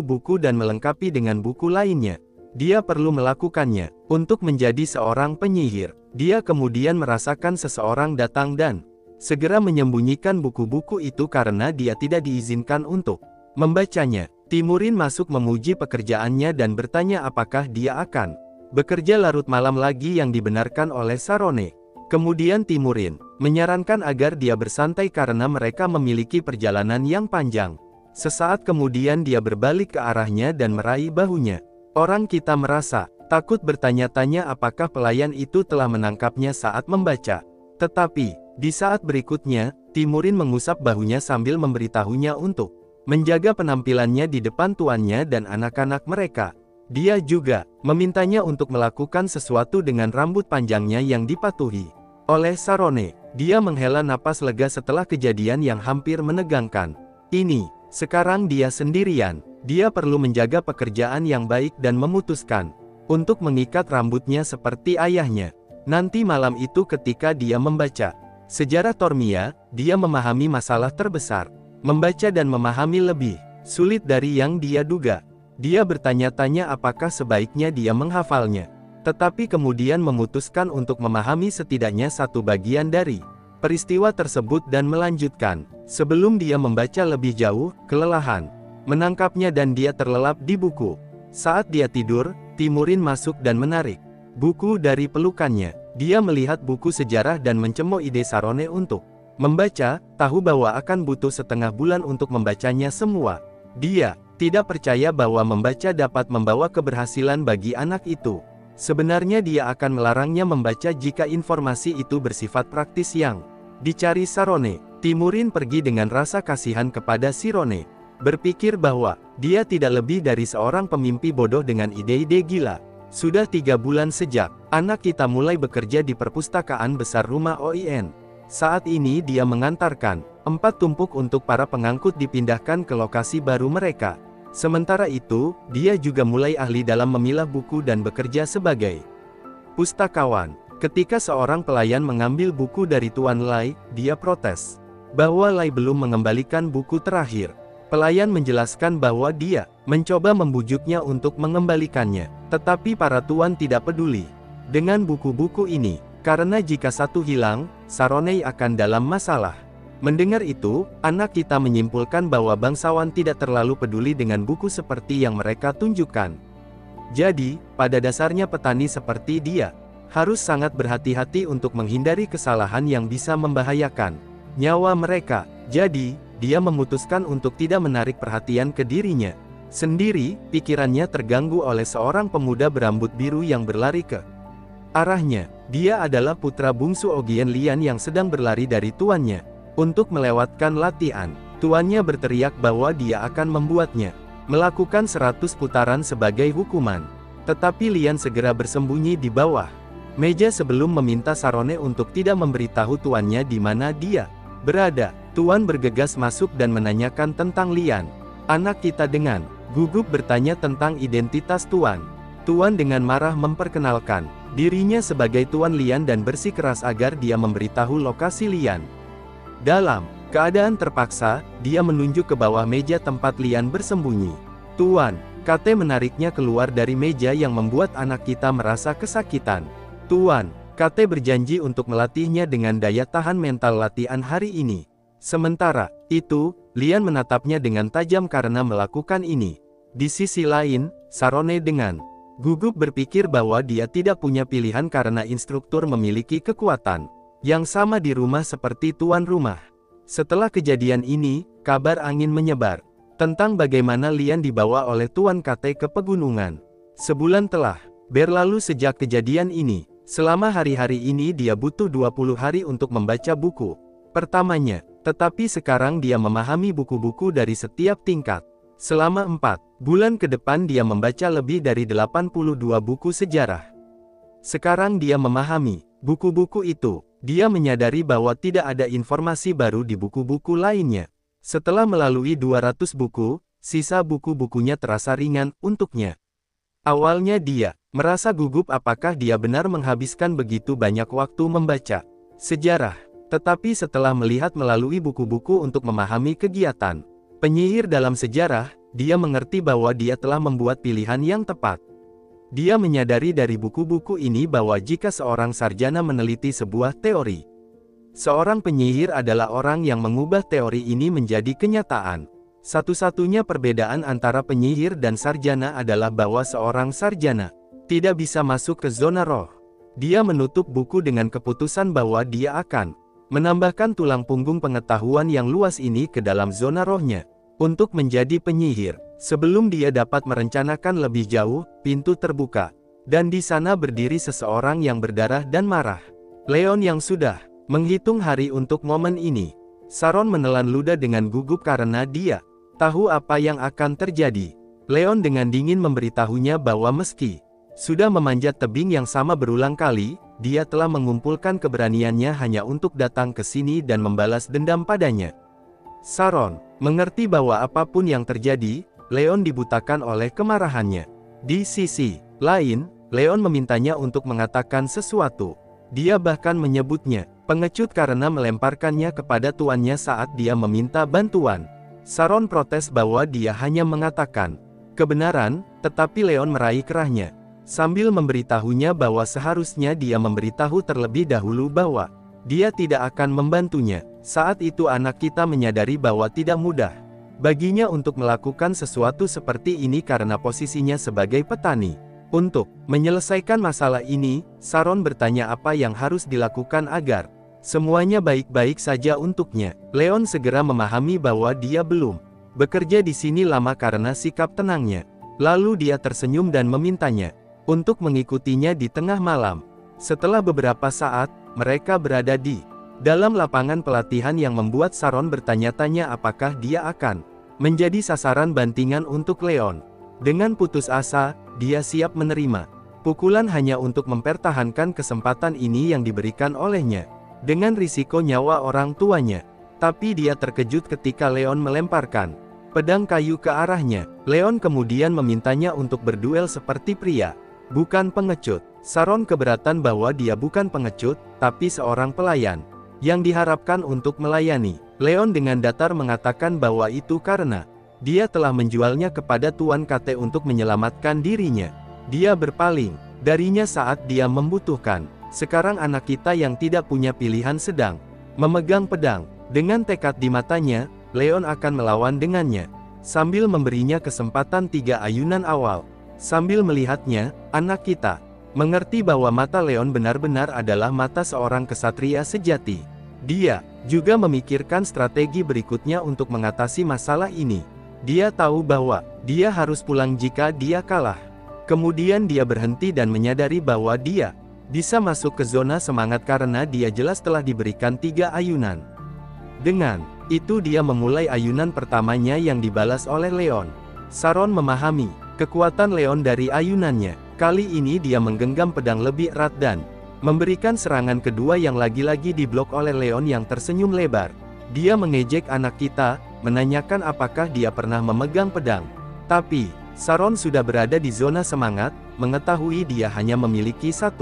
buku dan melengkapi dengan buku lainnya. Dia perlu melakukannya. Untuk menjadi seorang penyihir, dia kemudian merasakan seseorang datang dan segera menyembunyikan buku-buku itu karena dia tidak diizinkan untuk membacanya. Timurin masuk memuji pekerjaannya dan bertanya apakah dia akan bekerja larut malam lagi yang dibenarkan oleh Sarone. Kemudian Timurin menyarankan agar dia bersantai karena mereka memiliki perjalanan yang panjang. Sesaat kemudian dia berbalik ke arahnya dan meraih bahunya. Orang kita merasa takut bertanya-tanya apakah pelayan itu telah menangkapnya saat membaca. Tetapi, di saat berikutnya, Timurin mengusap bahunya sambil memberitahunya untuk menjaga penampilannya di depan tuannya dan anak-anak mereka. Dia juga memintanya untuk melakukan sesuatu dengan rambut panjangnya yang dipatuhi oleh Sarone. Dia menghela napas lega setelah kejadian yang hampir menegangkan. Sekarang dia sendirian. Dia perlu menjaga pekerjaan yang baik dan memutuskan untuk mengikat rambutnya seperti ayahnya. Nanti malam itu ketika dia membaca sejarah Tormia, dia memahami masalah terbesar. Membaca dan memahami lebih sulit dari yang dia duga. Dia bertanya-tanya apakah sebaiknya dia menghafalnya. Tetapi kemudian memutuskan untuk memahami setidaknya satu bagian dari peristiwa tersebut dan melanjutkan. Sebelum dia membaca lebih jauh, kelelahan menangkapnya dan dia terlelap di buku. Saat dia tidur, Timurin masuk dan menarik buku dari pelukannya. Dia melihat buku sejarah dan mencemooh ide Sarone untuk membaca, tahu bahwa akan butuh setengah bulan untuk membacanya semua. Dia tidak percaya bahwa membaca dapat membawa keberhasilan bagi anak itu. Sebenarnya dia akan melarangnya membaca jika informasi itu bersifat praktis yang dicari Sarone. Timurin pergi dengan rasa kasihan kepada Sirone. Berpikir bahwa dia tidak lebih dari seorang pemimpi bodoh dengan ide-ide gila. Sudah 3 bulan sejak anak kita mulai bekerja di perpustakaan besar rumah OIN. Saat ini dia mengantarkan 4 tumpuk untuk para pengangkut dipindahkan ke lokasi baru mereka. Sementara itu, dia juga mulai ahli dalam memilah buku dan bekerja sebagai pustakawan. Ketika seorang pelayan mengambil buku dari Tuan Lai, dia protes bahwa Lai belum mengembalikan buku terakhir. Pelayan menjelaskan bahwa dia mencoba membujuknya untuk mengembalikannya, tetapi para tuan tidak peduli dengan buku-buku ini. Karena jika satu hilang, Sarone akan dalam masalah. Mendengar itu, anak kita menyimpulkan bahwa bangsawan tidak terlalu peduli dengan buku seperti yang mereka tunjukkan. Jadi, pada dasarnya petani seperti dia harus sangat berhati-hati untuk menghindari kesalahan yang bisa membahayakan nyawa mereka. Jadi, dia memutuskan untuk tidak menarik perhatian ke dirinya sendiri. Pikirannya terganggu oleh seorang pemuda berambut biru yang berlari ke arahnya. Dia adalah putra bungsu Ogien Lian yang sedang berlari dari tuannya. Untuk melewatkan latihan, tuannya berteriak bahwa dia akan membuatnya melakukan 100 putaran sebagai hukuman. Tetapi Lian segera bersembunyi di bawah meja sebelum meminta Sarone untuk tidak memberitahu tuannya di mana dia berada. Tuan bergegas masuk dan menanyakan tentang Lian. Anak kita dengan gugup bertanya tentang identitas Tuan. Tuan dengan marah memperkenalkan dirinya sebagai Tuan Lian dan bersikeras agar dia memberitahu lokasi Lian. Dalam keadaan terpaksa, dia menunjuk ke bawah meja tempat Lian bersembunyi. Tuan, Kate menariknya keluar dari meja yang membuat anak kita merasa kesakitan. Tuan, Kate berjanji untuk melatihnya dengan daya tahan mental latihan hari ini. Sementara itu, Lian menatapnya dengan tajam karena melakukan ini. Di sisi lain, Sarone dengan gugup berpikir bahwa dia tidak punya pilihan karena instruktur memiliki kekuatan yang sama di rumah seperti tuan rumah. Setelah kejadian ini, kabar angin menyebar tentang bagaimana Lian dibawa oleh Tuan Kate ke pegunungan. Sebulan telah berlalu sejak kejadian ini. Selama hari-hari ini dia butuh 20 hari untuk membaca buku pertamanya, tetapi sekarang dia memahami buku-buku dari setiap tingkat. Selama 4 bulan ke depan dia membaca lebih dari 82 buku sejarah. Sekarang dia memahami buku-buku itu. Dia menyadari bahwa tidak ada informasi baru di buku-buku lainnya. Setelah melalui 200 buku, sisa buku-bukunya terasa ringan untuknya. Awalnya dia merasa gugup apakah dia benar menghabiskan begitu banyak waktu membaca sejarah. Tetapi setelah melihat melalui buku-buku untuk memahami kegiatan penyihir dalam sejarah, dia mengerti bahwa dia telah membuat pilihan yang tepat. Dia menyadari dari buku-buku ini bahwa jika seorang sarjana meneliti sebuah teori, seorang penyihir adalah orang yang mengubah teori ini menjadi kenyataan. Satu-satunya perbedaan antara penyihir dan sarjana adalah bahwa seorang sarjana tidak bisa masuk ke zona roh. Dia menutup buku dengan keputusan bahwa dia akan menambahkan tulang punggung pengetahuan yang luas ini ke dalam zona rohnya untuk menjadi penyihir. Sebelum dia dapat merencanakan lebih jauh, pintu terbuka, dan di sana berdiri seseorang yang berdarah dan marah. Leon yang sudah menghitung hari untuk momen ini. Saron menelan ludah dengan gugup karena dia tahu apa yang akan terjadi. Leon dengan dingin memberitahunya bahwa meski sudah memanjat tebing yang sama berulang kali, dia telah mengumpulkan keberaniannya hanya untuk datang ke sini dan membalas dendam padanya. Saron mengerti bahwa apapun yang terjadi, Leon dibutakan oleh kemarahannya. Di sisi lain, Leon memintanya untuk mengatakan sesuatu. Dia bahkan menyebutnya pengecut karena melemparkannya kepada tuannya saat dia meminta bantuan. Saron protes bahwa dia hanya mengatakan kebenaran, tetapi Leon meraih kerahnya sambil memberitahunya bahwa seharusnya dia memberitahu terlebih dahulu bahwa dia tidak akan membantunya. Saat itu anak kita menyadari bahwa tidak mudah baginya untuk melakukan sesuatu seperti ini karena posisinya sebagai petani. Untuk menyelesaikan masalah ini, Saron bertanya apa yang harus dilakukan agar semuanya baik-baik saja untuknya. Leon segera memahami bahwa dia belum bekerja di sini lama karena sikap tenangnya. Lalu dia tersenyum dan memintanya untuk mengikutinya di tengah malam. Setelah beberapa saat, mereka berada di dalam lapangan pelatihan yang membuat Saron bertanya-tanya apakah dia akan menjadi sasaran bantingan untuk Leon. Dengan putus asa, dia siap menerima pukulan hanya untuk mempertahankan kesempatan ini yang diberikan olehnya, dengan risiko nyawa orang tuanya. Tapi dia terkejut ketika Leon melemparkan pedang kayu ke arahnya. Leon kemudian memintanya untuk berduel seperti pria, bukan pengecut. Saron keberatan bahwa dia bukan pengecut, tapi seorang pelayan yang diharapkan untuk melayani. Leon dengan datar mengatakan bahwa itu karena dia telah menjualnya kepada Tuan Kate untuk menyelamatkan dirinya. Dia berpaling darinya saat dia membutuhkan. Sekarang anak kita yang tidak punya pilihan sedang memegang pedang. Dengan tekad di matanya, Leon akan melawan dengannya, sambil memberinya kesempatan 3 ayunan awal. Sambil melihatnya, anak kita mengerti bahwa mata Leon benar-benar adalah mata seorang kesatria sejati. Dia juga memikirkan strategi berikutnya untuk mengatasi masalah ini. Dia tahu bahwa dia harus pulang jika dia kalah. Kemudian dia berhenti dan menyadari bahwa dia bisa masuk ke zona semangat karena dia jelas telah diberikan 3 ayunan. Dengan itu dia memulai ayunan pertamanya yang dibalas oleh Leon. Saron memahami kekuatan Leon dari ayunannya. Kali ini dia menggenggam pedang lebih erat dan memberikan serangan kedua yang lagi-lagi diblok oleh Leon yang tersenyum lebar. Dia mengejek anak kita, menanyakan apakah dia pernah memegang pedang. Tapi Saron sudah berada di zona semangat, mengetahui dia hanya memiliki 1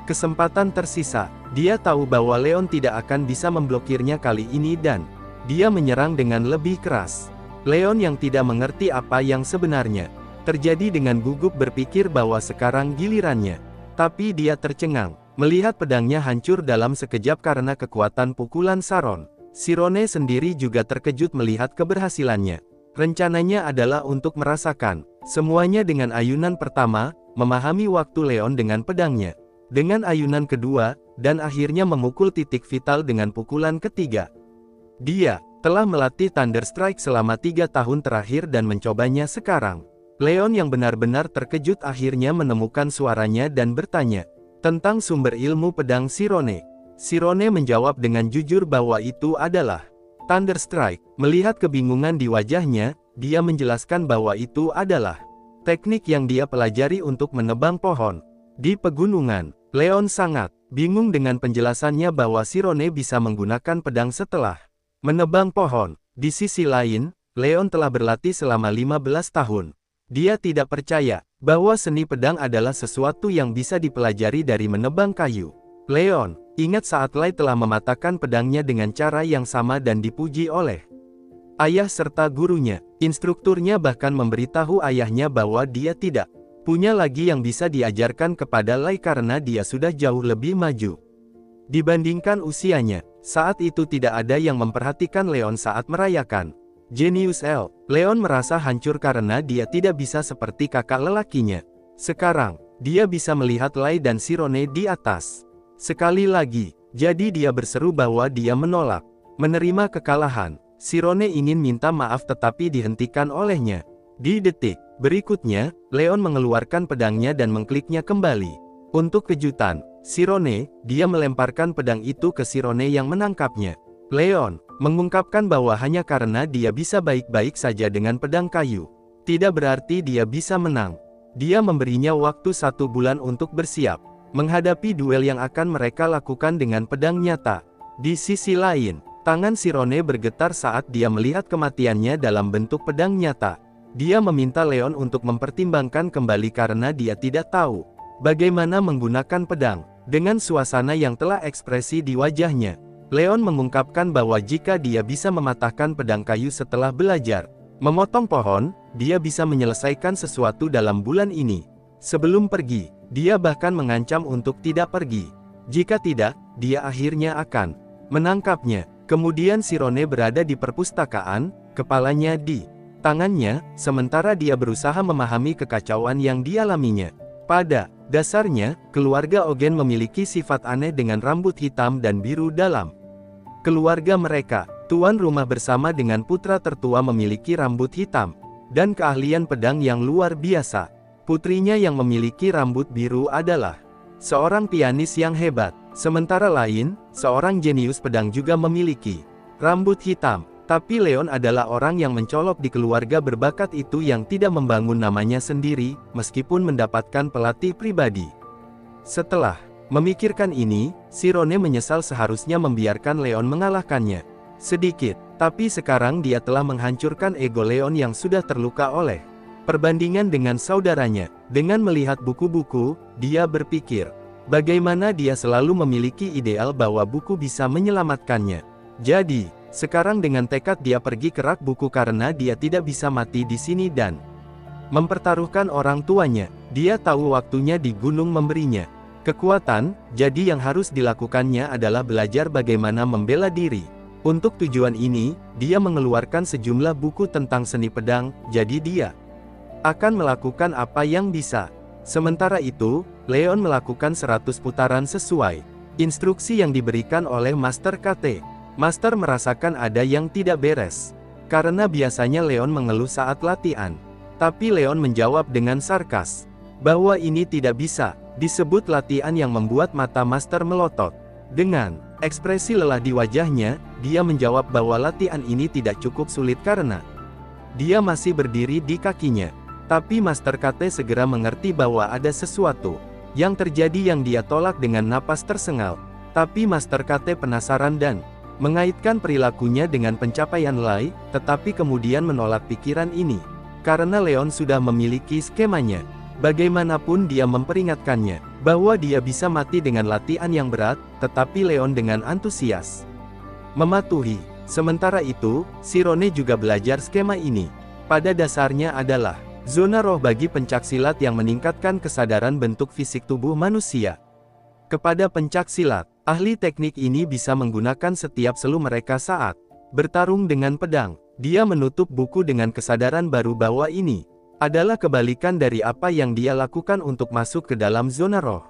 kesempatan tersisa. Dia tahu bahwa Leon tidak akan bisa memblokirnya kali ini dan dia menyerang dengan lebih keras. Leon yang tidak mengerti apa yang sebenarnya terjadi dengan gugup berpikir bahwa sekarang gilirannya. Tapi dia tercengang melihat pedangnya hancur dalam sekejap karena kekuatan pukulan Saron. Sirone sendiri juga terkejut melihat keberhasilannya. Rencananya adalah untuk merasakan semuanya dengan ayunan pertama, memahami waktu Leon dengan pedangnya, dengan ayunan kedua, dan akhirnya memukul titik vital dengan pukulan ketiga. Dia telah melatih Thunder Strike selama 3 tahun terakhir dan mencobanya sekarang. Leon yang benar-benar terkejut akhirnya menemukan suaranya dan bertanya tentang sumber ilmu pedang Sirone. Sirone menjawab dengan jujur bahwa itu adalah Thunder Strike. Melihat kebingungan di wajahnya, dia menjelaskan bahwa itu adalah teknik yang dia pelajari untuk menebang pohon di pegunungan. Leon sangat bingung dengan penjelasannya bahwa Sirone bisa menggunakan pedang setelah menebang pohon. Di sisi lain, Leon telah berlatih selama 15 tahun Dia tidak percaya bahwa seni pedang adalah sesuatu yang bisa dipelajari dari menebang kayu. Leon ingat saat Lai telah mematahkan pedangnya dengan cara yang sama dan dipuji oleh ayah serta gurunya. Instrukturnya bahkan memberitahu ayahnya bahwa dia tidak punya lagi yang bisa diajarkan kepada Lai karena dia sudah jauh lebih maju dibandingkan usianya. Saat itu tidak ada yang memperhatikan Leon saat merayakan Genius L. Leon merasa hancur karena dia tidak bisa seperti kakak lelakinya. Sekarang, dia bisa melihat Lai dan Shirone di atas. Sekali lagi, jadi dia berseru bahwa dia menolak menerima kekalahan. Shirone ingin minta maaf tetapi dihentikan olehnya. Di detik berikutnya, Leon mengeluarkan pedangnya dan mengkliknya kembali. Untuk kejutan Shirone, dia melemparkan pedang itu ke Shirone yang menangkapnya. Leon mengungkapkan bahwa hanya karena dia bisa baik-baik saja dengan pedang kayu, tidak berarti dia bisa menang. Dia memberinya waktu 1 bulan untuk bersiap menghadapi duel yang akan mereka lakukan dengan pedang nyata. Di sisi lain, tangan Shirone bergetar saat dia melihat kematiannya dalam bentuk pedang nyata. Dia meminta Leon untuk mempertimbangkan kembali karena dia tidak tahu bagaimana menggunakan pedang. Dengan suasana yang telah ekspresi di wajahnya, Leon mengungkapkan bahwa jika dia bisa mematahkan pedang kayu setelah belajar memotong pohon, dia bisa menyelesaikan sesuatu dalam bulan ini. Sebelum pergi, dia bahkan mengancam untuk tidak pergi. Jika tidak, dia akhirnya akan menangkapnya. Kemudian Shirone berada di perpustakaan, kepalanya di tangannya, sementara dia berusaha memahami kekacauan yang dialaminya. Pada dasarnya, keluarga Ogen memiliki sifat aneh dengan rambut hitam dan biru dalam keluarga mereka. Tuan rumah bersama dengan putra tertua memiliki rambut hitam dan keahlian pedang yang luar biasa. Putrinya yang memiliki rambut biru adalah seorang pianis yang hebat. Sementara lain, seorang jenius pedang juga memiliki rambut hitam. Tapi Leon adalah orang yang mencolok di keluarga berbakat itu yang tidak membangun namanya sendiri, meskipun mendapatkan pelatih pribadi. Setelah memikirkan ini, Shirone menyesal seharusnya membiarkan Leon mengalahkannya. Sedikit, tapi sekarang dia telah menghancurkan ego Leon yang sudah terluka oleh perbandingan dengan saudaranya. Dengan melihat buku-buku, dia berpikir, bagaimana dia selalu memiliki ideal bahwa buku bisa menyelamatkannya. Jadi, sekarang dengan tekad dia pergi ke rak buku karena dia tidak bisa mati di sini dan mempertaruhkan orang tuanya. Dia tahu waktunya di gunung memberinya kekuatan, jadi yang harus dilakukannya adalah belajar bagaimana membela diri. Untuk tujuan ini, dia mengeluarkan sejumlah buku tentang seni pedang, jadi dia akan melakukan apa yang bisa. Sementara itu, Leon melakukan 100 putaran sesuai instruksi yang diberikan oleh Master KT. Master merasakan ada yang tidak beres, karena biasanya Leon mengeluh saat latihan. Tapi Leon menjawab dengan sarkas, bahwa ini tidak bisa disebut latihan yang membuat mata Master melotot. Dengan ekspresi lelah di wajahnya, dia menjawab bahwa latihan ini tidak cukup sulit karena dia masih berdiri di kakinya. Tapi Master KT segera mengerti bahwa ada sesuatu yang terjadi yang dia tolak dengan napas tersengal. Tapi Master KT penasaran dan mengaitkan perilakunya dengan pencapaian Lai, tetapi kemudian menolak pikiran ini. Karena Leon sudah memiliki skemanya. Bagaimanapun dia memperingatkannya, bahwa dia bisa mati dengan latihan yang berat, tetapi Leon dengan antusias mematuhi. Sementara itu, Shirone juga belajar skema ini. Pada dasarnya adalah zona roh bagi pencaksilat yang meningkatkan kesadaran bentuk fisik tubuh manusia. Kepada pencaksilat, ahli teknik ini bisa menggunakan setiap selu mereka saat bertarung dengan pedang. Dia menutup buku dengan kesadaran baru bahwa ini adalah kebalikan dari apa yang dia lakukan untuk masuk ke dalam zona roh.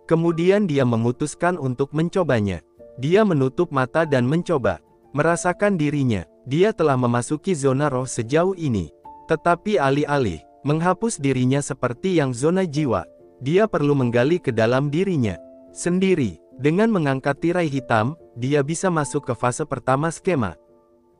Kemudian dia memutuskan untuk mencobanya. Dia menutup mata dan mencoba merasakan dirinya. Dia telah memasuki zona roh sejauh ini. Tetapi alih-alih menghapus dirinya seperti yang zona jiwa, dia perlu menggali ke dalam dirinya sendiri. Dengan mengangkat tirai hitam, dia bisa masuk ke fase pertama skema.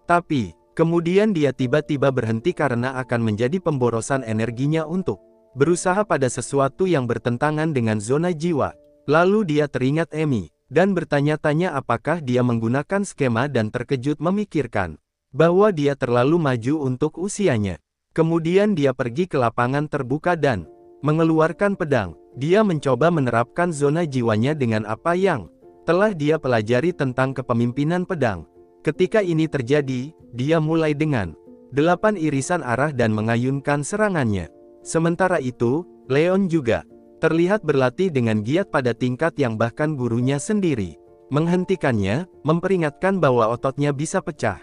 Tapi kemudian dia tiba-tiba berhenti karena akan menjadi pemborosan energinya untuk berusaha pada sesuatu yang bertentangan dengan zona jiwa. Lalu dia teringat Emi, dan bertanya-tanya apakah dia menggunakan skema dan terkejut memikirkan bahwa dia terlalu maju untuk usianya. Kemudian dia pergi ke lapangan terbuka dan mengeluarkan pedang. Dia mencoba menerapkan zona jiwanya dengan apa yang telah dia pelajari tentang kepemimpinan pedang. Ketika ini terjadi, dia mulai dengan 8 irisan arah dan mengayunkan serangannya. Sementara itu, Leon juga terlihat berlatih dengan giat pada tingkat yang bahkan gurunya sendiri menghentikannya, memperingatkan bahwa ototnya bisa pecah.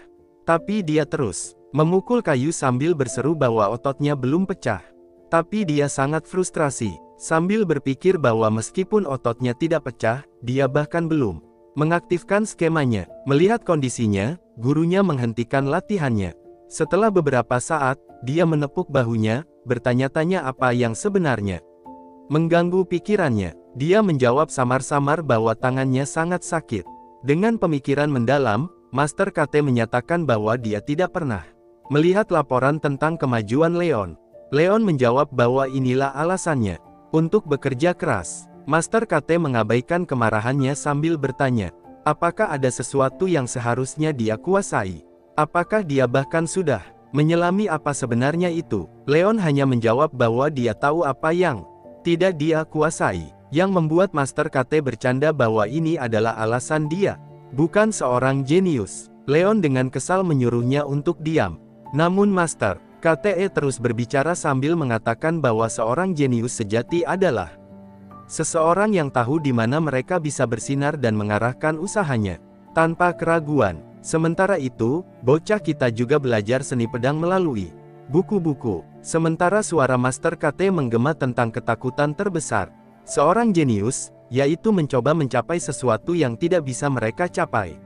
Tapi dia terus memukul kayu sambil berseru bahwa ototnya belum pecah. Tapi dia sangat frustrasi, sambil berpikir bahwa meskipun ototnya tidak pecah, dia bahkan belum mengaktifkan skemanya. Melihat kondisinya, gurunya menghentikan latihannya. Setelah beberapa saat, dia menepuk bahunya, bertanya-tanya apa yang sebenarnya mengganggu pikirannya. Dia menjawab samar-samar bahwa tangannya sangat sakit. Dengan pemikiran mendalam, Master KT menyatakan bahwa dia tidak pernah melihat laporan tentang kemajuan Leon. Leon menjawab bahwa inilah alasannya untuk bekerja keras. Master KT mengabaikan kemarahannya sambil bertanya, apakah ada sesuatu yang seharusnya dia kuasai? Apakah dia bahkan sudah menyelami apa sebenarnya itu? Leon hanya menjawab bahwa dia tahu apa yang tidak dia kuasai, yang membuat Master KT bercanda bahwa ini adalah alasan dia bukan seorang jenius. Leon dengan kesal menyuruhnya untuk diam. Namun Master KTE terus berbicara sambil mengatakan bahwa seorang jenius sejati adalah seseorang yang tahu di mana mereka bisa bersinar dan mengarahkan usahanya tanpa keraguan. Sementara itu, bocah kita juga belajar seni pedang melalui buku-buku. Sementara suara Master KT menggema tentang ketakutan terbesar seorang jenius, yaitu mencoba mencapai sesuatu yang tidak bisa mereka capai.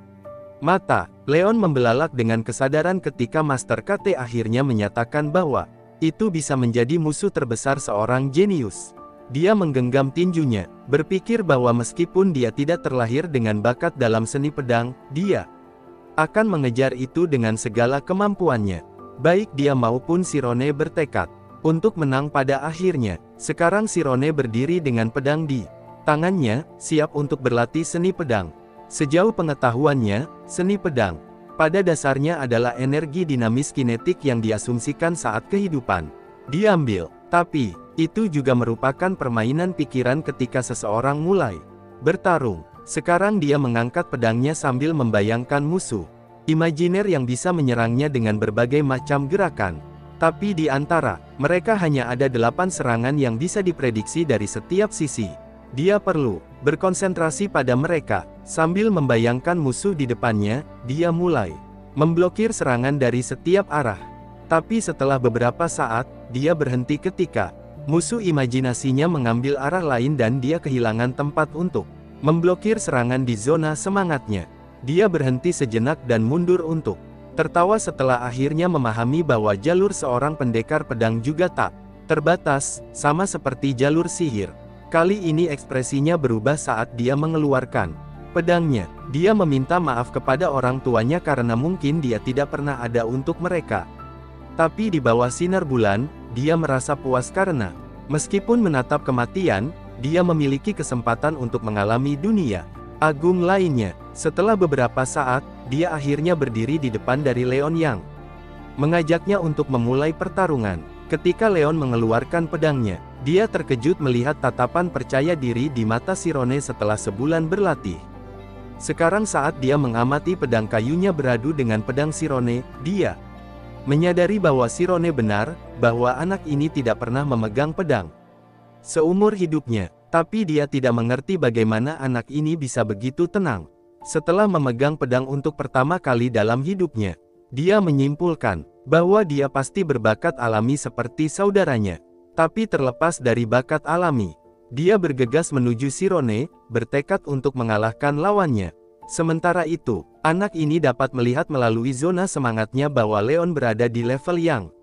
Mata Leon membelalak dengan kesadaran ketika Master KT akhirnya menyatakan bahwa itu bisa menjadi musuh terbesar seorang jenius. Dia menggenggam tinjunya, berpikir bahwa meskipun dia tidak terlahir dengan bakat dalam seni pedang, dia akan mengejar itu dengan segala kemampuannya. Baik dia maupun Sirone bertekad untuk menang pada akhirnya. Sekarang Sirone berdiri dengan pedang di tangannya, siap untuk berlatih seni pedang. Sejauh pengetahuannya, seni pedang pada dasarnya adalah energi dinamis kinetik yang diasumsikan saat kehidupan diambil. Tapi, itu juga merupakan permainan pikiran ketika seseorang mulai bertarung. Sekarang dia mengangkat pedangnya sambil membayangkan musuh imajiner yang bisa menyerangnya dengan berbagai macam gerakan. Tapi di antara mereka hanya ada 8 serangan yang bisa diprediksi dari setiap sisi. Dia perlu berkonsentrasi pada mereka. Sambil membayangkan musuh di depannya, dia mulai memblokir serangan dari setiap arah. Tapi setelah beberapa saat, dia berhenti ketika musuh imajinasinya mengambil arah lain dan dia kehilangan tempat untuk memblokir serangan di zona semangatnya. Dia berhenti sejenak dan mundur untuk tertawa setelah akhirnya memahami bahwa jalur seorang pendekar pedang juga tak terbatas, sama seperti jalur sihir. Kali ini ekspresinya berubah saat dia mengeluarkan pedangnya. Dia meminta maaf kepada orang tuanya karena mungkin dia tidak pernah ada untuk mereka. Tapi di bawah sinar bulan, dia merasa puas karena meskipun menatap kematian, dia memiliki kesempatan untuk mengalami dunia agung lainnya. Setelah beberapa saat, dia akhirnya berdiri di depan dari Leon yang mengajaknya untuk memulai pertarungan. Ketika Leon mengeluarkan pedangnya, dia terkejut melihat tatapan percaya diri di mata Sirone setelah sebulan berlatih. Sekarang saat dia mengamati pedang kayunya beradu dengan pedang Sirone, dia menyadari bahwa Sirone benar, bahwa anak ini tidak pernah memegang pedang seumur hidupnya. Tapi dia tidak mengerti bagaimana anak ini bisa begitu tenang. Setelah memegang pedang untuk pertama kali dalam hidupnya, dia menyimpulkan bahwa dia pasti berbakat alami seperti saudaranya. Tapi terlepas dari bakat alami, dia bergegas menuju Sirone, bertekad untuk mengalahkan lawannya. Sementara itu, anak ini dapat melihat melalui zona semangatnya bahwa Leon berada di level yang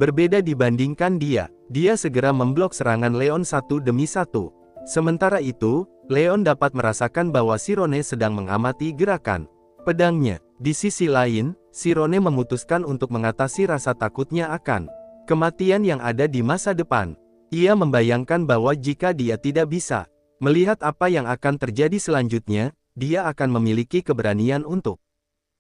berbeda dibandingkan dia. Dia segera memblok serangan Leon satu demi satu. Sementara itu, Leon dapat merasakan bahwa Sirone sedang mengamati gerakan pedangnya. Di sisi lain, Sirone memutuskan untuk mengatasi rasa takutnya akan kematian yang ada di masa depan. Ia membayangkan bahwa jika dia tidak bisa melihat apa yang akan terjadi selanjutnya, dia akan memiliki keberanian untuk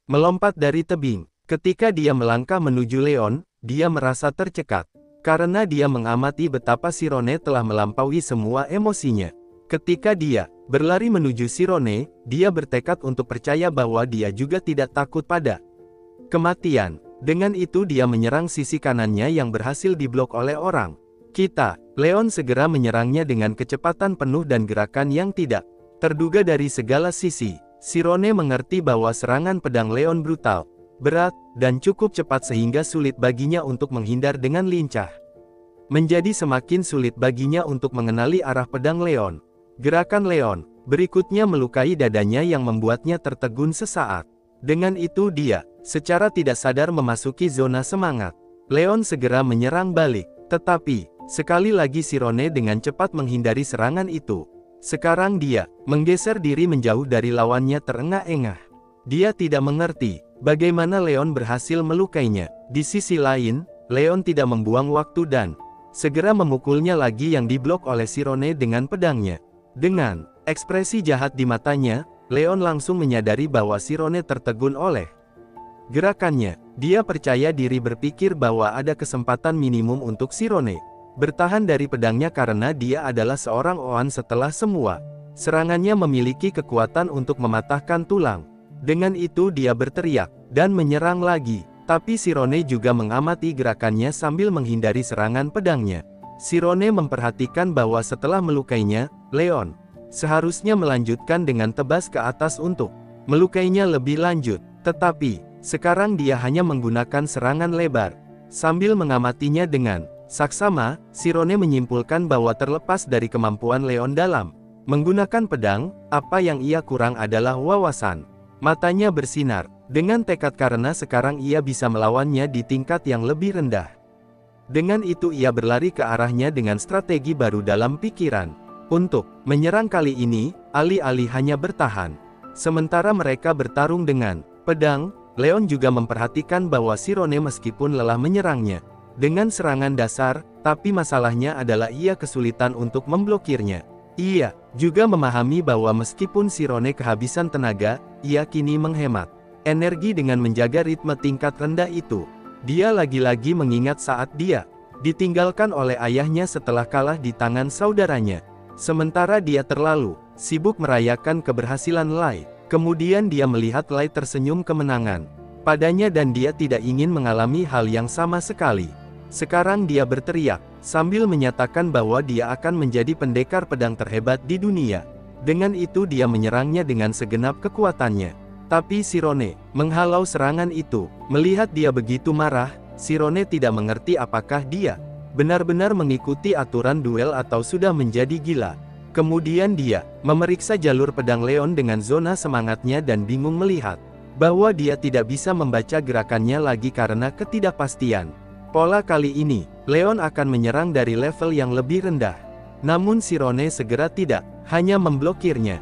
melompat dari tebing. Ketika dia melangkah menuju Leon, dia merasa tercekat. Karena dia mengamati betapa Sirone telah melampaui semua emosinya. Ketika dia berlari menuju Sirone, dia bertekad untuk percaya bahwa dia juga tidak takut pada kematian. Dengan itu dia menyerang sisi kanannya yang berhasil diblok oleh orang. Leon segera menyerangnya dengan kecepatan penuh dan gerakan yang tidak terduga dari segala sisi. Sirone mengerti bahwa serangan pedang Leon brutal, berat, dan cukup cepat sehingga sulit baginya untuk menghindar dengan lincah. Menjadi semakin sulit baginya untuk mengenali arah pedang Leon. Gerakan Leon berikutnya melukai dadanya yang membuatnya tertegun sesaat. Dengan itu dia, secara tidak sadar memasuki zona semangat. Leon segera menyerang balik, tetapi, sekali lagi Sirone dengan cepat menghindari serangan itu. Sekarang dia, menggeser diri menjauh dari lawannya terengah-engah. Dia tidak mengerti, bagaimana Leon berhasil melukainya. Di sisi lain, Leon tidak membuang waktu dan segera memukulnya lagi yang diblok oleh Sirone dengan pedangnya. Dengan ekspresi jahat di matanya, Leon langsung menyadari bahwa Sirone tertegun oleh gerakannya. Dia percaya diri berpikir bahwa ada kesempatan minimum untuk Sirone bertahan dari pedangnya karena dia adalah seorang Oan setelah semua serangannya memiliki kekuatan untuk mematahkan tulang. Dengan itu dia berteriak dan menyerang lagi. Tapi Sirone juga mengamati gerakannya sambil menghindari serangan pedangnya. Sirone memperhatikan bahwa setelah melukainya, Leon seharusnya melanjutkan dengan tebas ke atas untuk melukainya lebih lanjut. Tetapi, sekarang dia hanya menggunakan serangan lebar. Sambil mengamatinya dengan saksama, Sirone menyimpulkan bahwa terlepas dari kemampuan Leon dalam menggunakan pedang, apa yang ia kurang adalah wawasan. Matanya bersinar dengan tekad karena sekarang ia bisa melawannya di tingkat yang lebih rendah. Dengan itu ia berlari ke arahnya dengan strategi baru dalam pikiran. Untuk menyerang kali ini, alih-alih hanya bertahan. Sementara mereka bertarung dengan pedang, Leon juga memperhatikan bahwa Sirone meskipun lelah menyerangnya dengan serangan dasar, tapi masalahnya adalah ia kesulitan untuk memblokirnya. Ia juga memahami bahwa meskipun Sirone kehabisan tenaga, ia kini menghemat energi dengan menjaga ritme tingkat rendah itu. Dia lagi-lagi mengingat saat dia ditinggalkan oleh ayahnya setelah kalah di tangan saudaranya. Sementara dia terlalu sibuk merayakan keberhasilan Lai. Kemudian dia melihat Lai tersenyum kemenangan padanya dan dia tidak ingin mengalami hal yang sama sekali. Sekarang dia berteriak, sambil menyatakan bahwa dia akan menjadi pendekar pedang terhebat di dunia. Dengan itu dia menyerangnya dengan segenap kekuatannya. Tapi Sirone menghalau serangan itu. Melihat dia begitu marah, Sirone tidak mengerti apakah dia benar-benar mengikuti aturan duel atau sudah menjadi gila. Kemudian dia memeriksa jalur pedang Leon dengan zona semangatnya dan bingung melihat bahwa dia tidak bisa membaca gerakannya lagi karena ketidakpastian. Pola kali ini, Leon akan menyerang dari level yang lebih rendah. Namun Sirone segera tidak hanya memblokirnya.